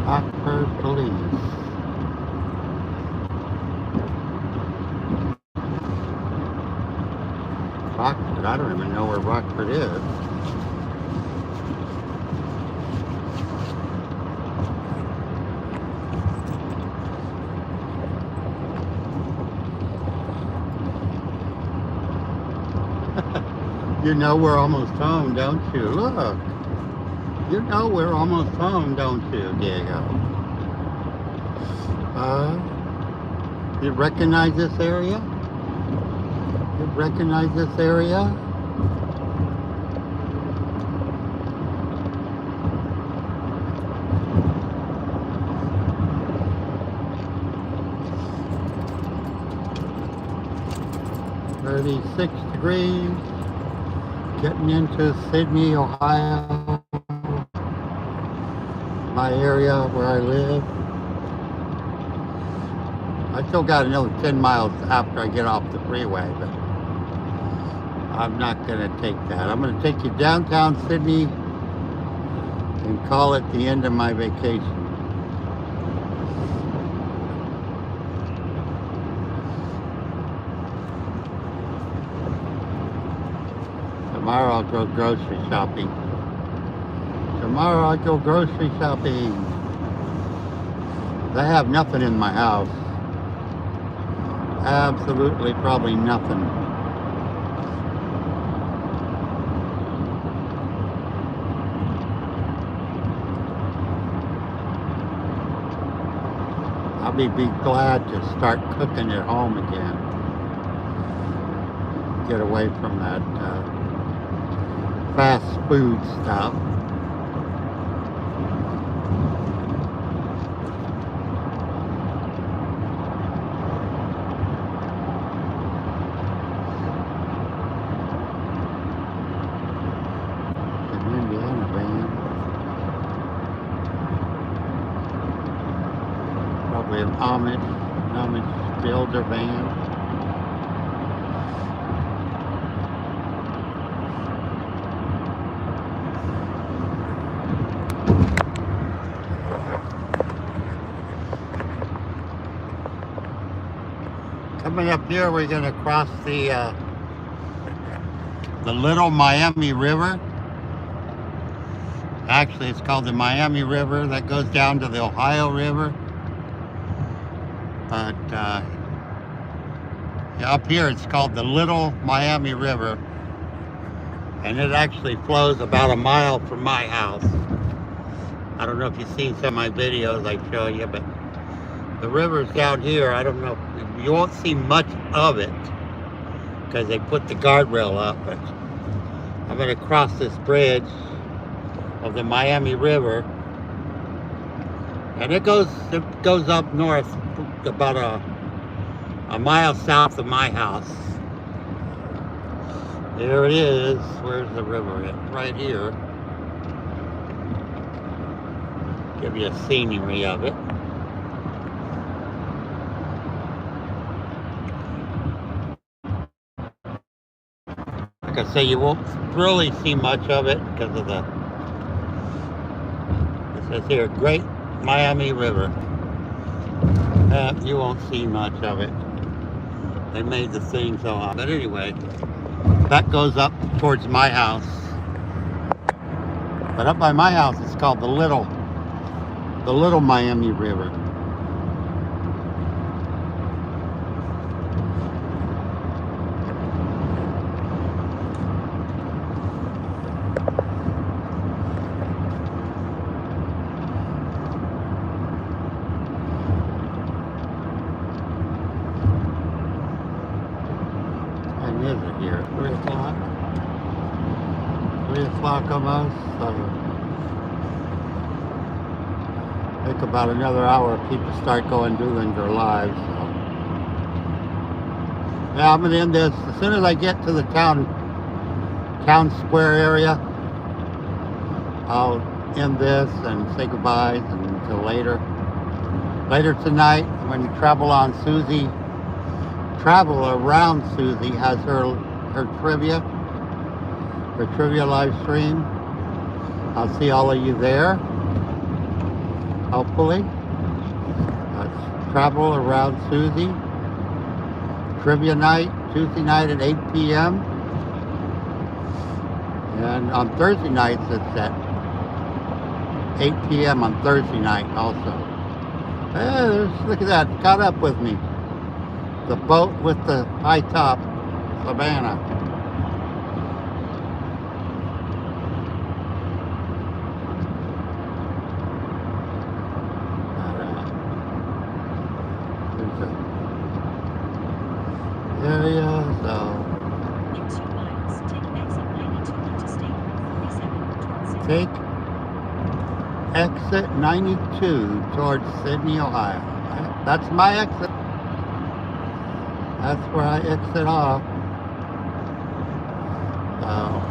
Rockford Police. Rockford, I don't even know where Rockford is. You know we're almost home, don't you? Look. You know we're almost home, don't you, Diego? You recognize this area? You recognize this area? $36 degrees. Getting into Sydney, Ohio. My area where I live. I still got another 10 miles after I get off the freeway, but I'm not going to take that. I'm going to take you downtown Sydney and call it the end of my vacation. Tomorrow I'll go grocery shopping. Tomorrow I go grocery shopping. I have nothing in my house. Absolutely, probably nothing. I'll be glad to start cooking at home again. Get away from that fast food stuff. Probably an Amish builder van. Coming up here, we're going to cross the Little Miami River. Actually, it's called the Miami River. That goes down to the Ohio River. But up here, it's called the Little Miami River. And it actually flows about a mile from my house. I don't know if you've seen some of my videos I show you, but the river's down here. I don't know. You won't see much of it because they put the guardrail up, but I'm going to cross this bridge of the Miami River, and it goes up north about a mile south of my house. There it is. Where's the river? It's right here. Give you a scenery of it. Like I say, you won't really see much of it because of it says here, Great Miami River. You won't see much of it. They made the thing so hot. But anyway, that goes up towards my house. But up by my house, it's called the Little Miami River. Is it here? 3 o'clock? 3 o'clock almost. I think about another hour people start doing their lives. So. Yeah, I'm gonna end this as soon as I get to the town square area. I'll end this and say goodbyes until later. Later tonight, I'm going to travel around Susie has her trivia live stream. I'll see all of you there, hopefully. Travel around Susie. Trivia night, Tuesday night at 8 p.m. And on Thursday nights, it's at 8 p.m. on Thursday night also. Look at that, caught up with me. The boat with the high top, Savannah. area, so In 2 miles, take exit 92 onto State Road 47 towards Sydney. take exit 92 towards Sydney, Ohio. That's my exit. That's where I exit off. So,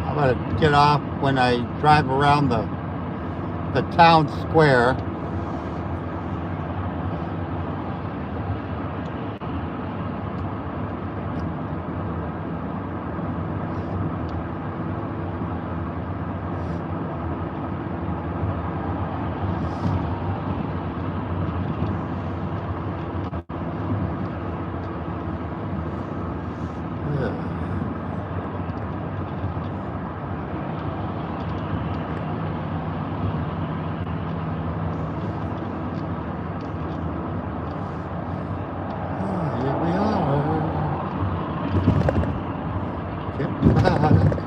I'm gonna get off when I drive around the town square. Here we are. Getting back.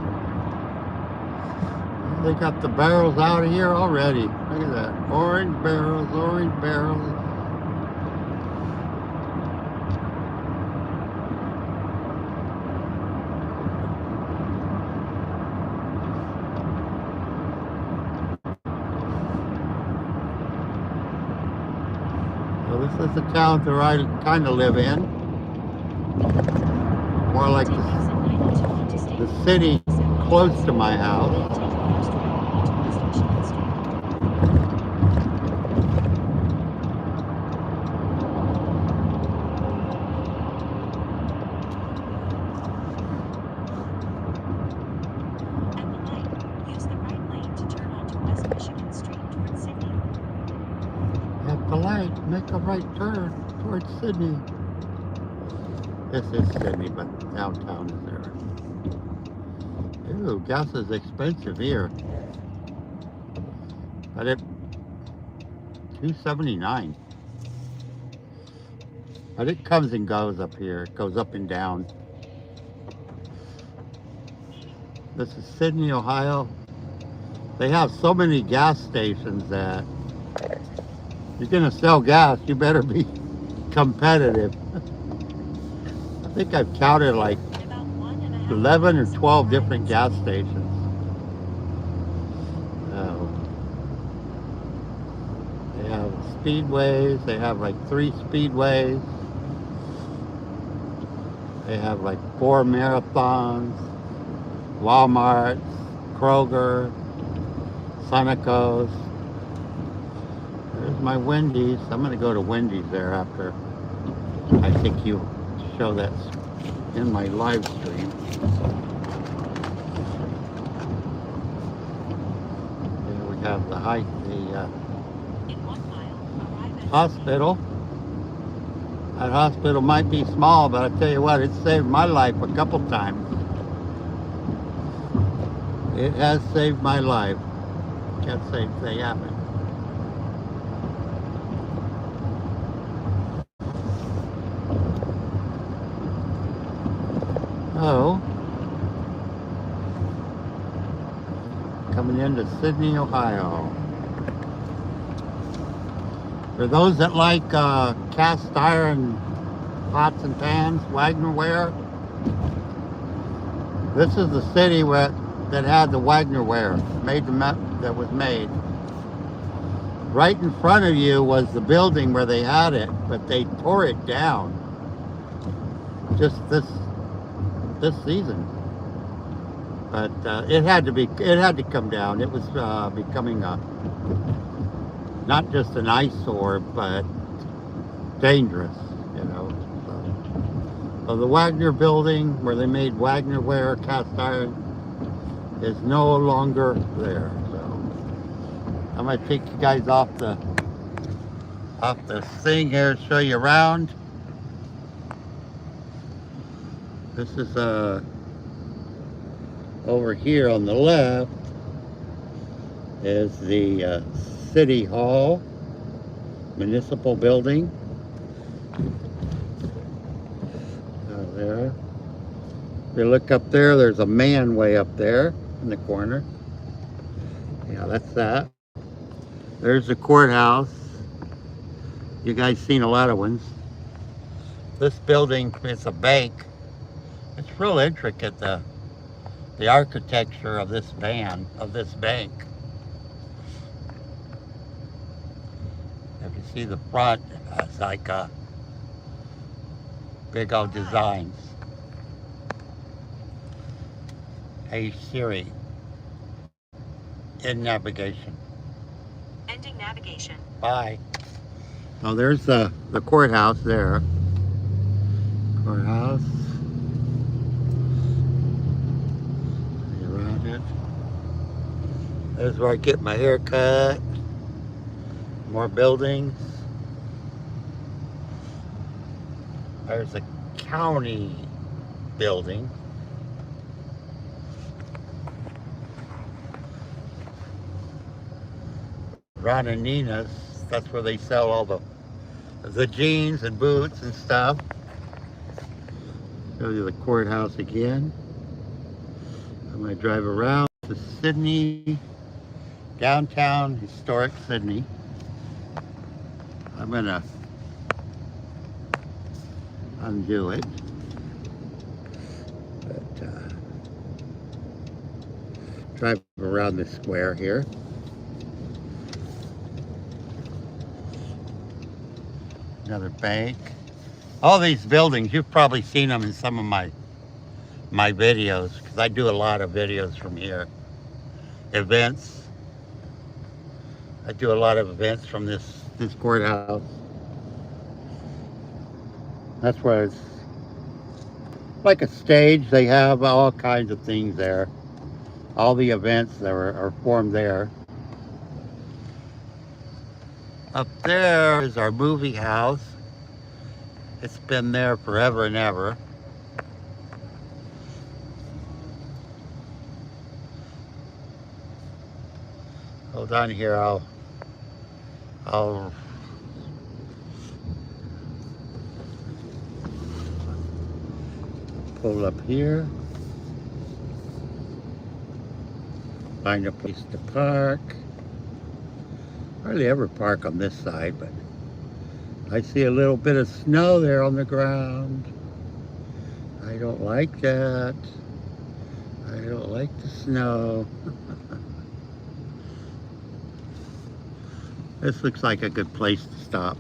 They got the barrels out of here already. Look at that. Orange barrels, orange barrels. So this is the town that I kind of live in. More like Take exit 92 onto State the Road city 47 close towards to my Sydney. house. Then take First Road onto West Michigan Street. At the light, use the right lane to turn onto West Michigan Street towards Sydney. At the light, make a right turn towards Sydney. This is Sydney, but downtown is there. Ooh, gas is expensive here. But it $2.79. But it comes and goes up here. It goes up and down. This is Sydney, Ohio. They have so many gas stations that you're gonna sell gas, you better be competitive. I think I've counted like In about 1.5 11 or miles, 12 turn different right gas on stations. They have speedways. They have like 3 speedways. They have like 4 marathons, Walmarts, Kroger, Sunoco's. There's my Wendy's. I'm going to go to Wendy's there after I think you show that in my live stream. Here we have the In 1 mile, arrive at hospital. That hospital might be small, but I tell you what, it saved my life a couple times. It has saved my life. Can't say they haven't. Oh, coming into Sydney, Ohio. For those that like cast iron pots and pans, Wagnerware, this is the city that had the Wagnerware that was made. Right in front of you was the building where they had it, but they tore it down just this season. But it had to come down. It was becoming not just an eyesore, but dangerous, you know. So the Wagner building where they made Wagnerware cast iron is no longer there. So I'm gonna take you guys off the thing here, show you around. This is over here on the left is the City Hall municipal building. There. If you look up there, there's a man way up there. in the corner. Yeah, that's that. There's the courthouse. You guys seen a lot of ones. This building is a bank. It's real intricate, the architecture of this bank. If you see the front, it's like big old designs. Hey Siri, in navigation. Ending navigation. Bye. Oh, there's the courthouse there. Courthouse. Around it. There's where I get my hair cut. More buildings. There's a county building. Ron and Nina's, that's where they sell all the jeans and boots and stuff. Show you the courthouse again. I'm going to drive around to Sydney, downtown historic Sydney. I'm going to undo it. But drive around the square here. Another bank. All these buildings, you've probably seen them in some of my videos, because I do a lot of videos from here. Events. I do a lot of events from this courthouse. That's where it's like a stage. They have all kinds of things there. All the events that are formed there. Up there is our movie house. It's been there forever and ever. Hold on here, I'll pull up here. Find a place to park. Hardly ever park on this side, but I see a little bit of snow there on the ground. I don't like that. I don't like the snow. This looks like a good place to stop.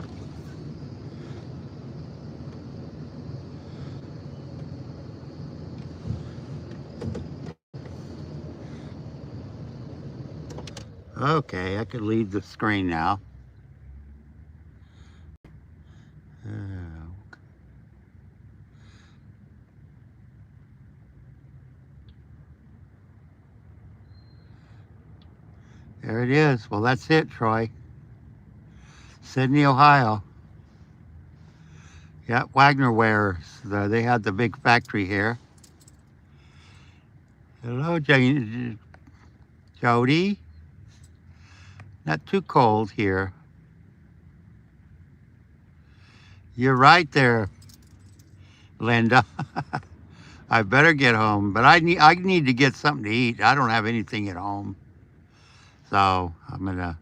Okay, I could leave the screen now. There it is. Well, that's it, Troy. Sydney, Ohio. Yeah, Wagner Wares. They had the big factory here. Hello, Jody. Not too cold here. You're right there, Linda. I better get home, but I need to get something to eat. I don't have anything at home. So I'm gonna,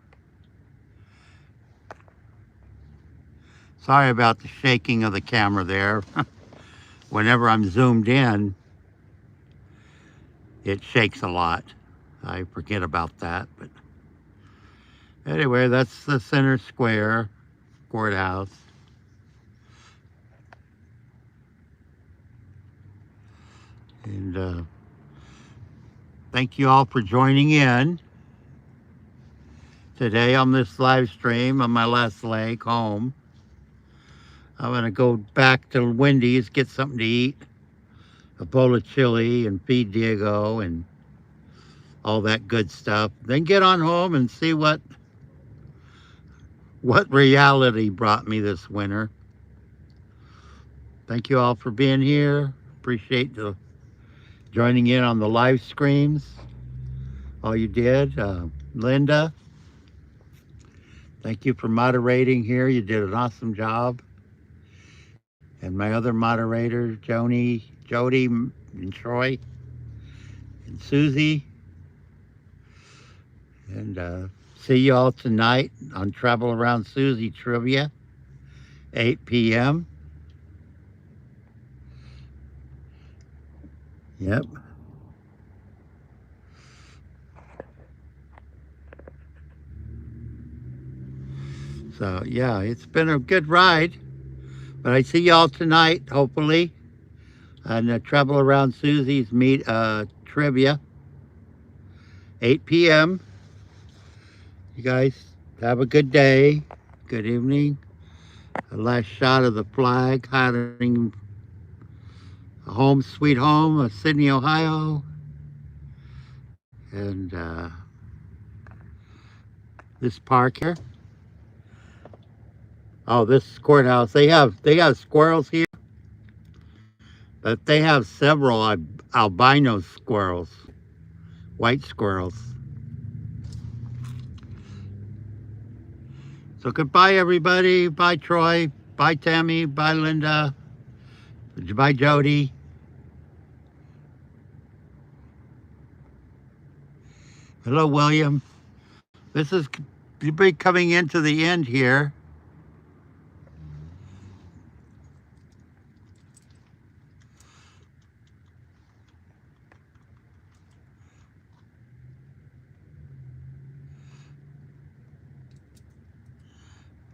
sorry about the shaking of the camera there. Whenever I'm zoomed in, it shakes a lot. I forget about that, but anyway, that's the center square courthouse. And thank you all for joining in today on this live stream on my last leg home. I'm gonna go back to Wendy's, get something to eat, a bowl of chili, and feed Diego and all that good stuff. Then get on home and see what reality brought me this winter. Thank you all for being here. Appreciate the joining in on the live streams. All you did. Linda, thank you for moderating here. You did an awesome job. And my other moderators, Jody, and Troy, and Susie. And see you all tonight on Travel Around Susie Trivia, 8 p.m. Yep. So, yeah, it's been a good ride. But I see y'all tonight, hopefully, on Travel Around Susie's Trivia, 8 p.m. You guys have a good day, good evening. The last shot of the flag hiding home sweet home of Sydney, Ohio. And this park here. Oh, this courthouse. They have squirrels here, but they have several albino squirrels, white squirrels. So goodbye, everybody. Bye, Troy. Bye, Tammy. Bye, Linda. Bye, Jody. Hello, William. This is coming into the end here.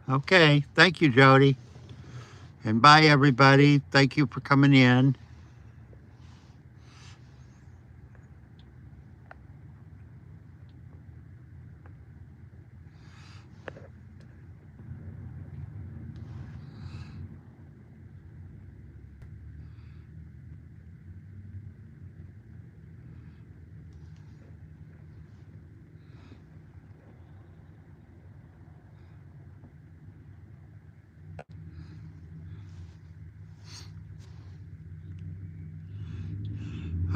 Okay, thank you, Jody. And bye, everybody. Thank you for coming in.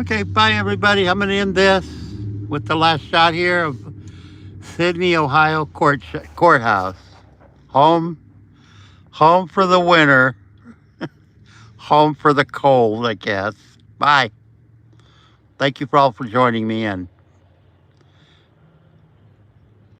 Okay, bye, everybody. I'm going to end this with the last shot here of Sydney, Ohio courthouse. Home for the winter. Home for the cold, I guess. Bye. Thank you for all for joining me in.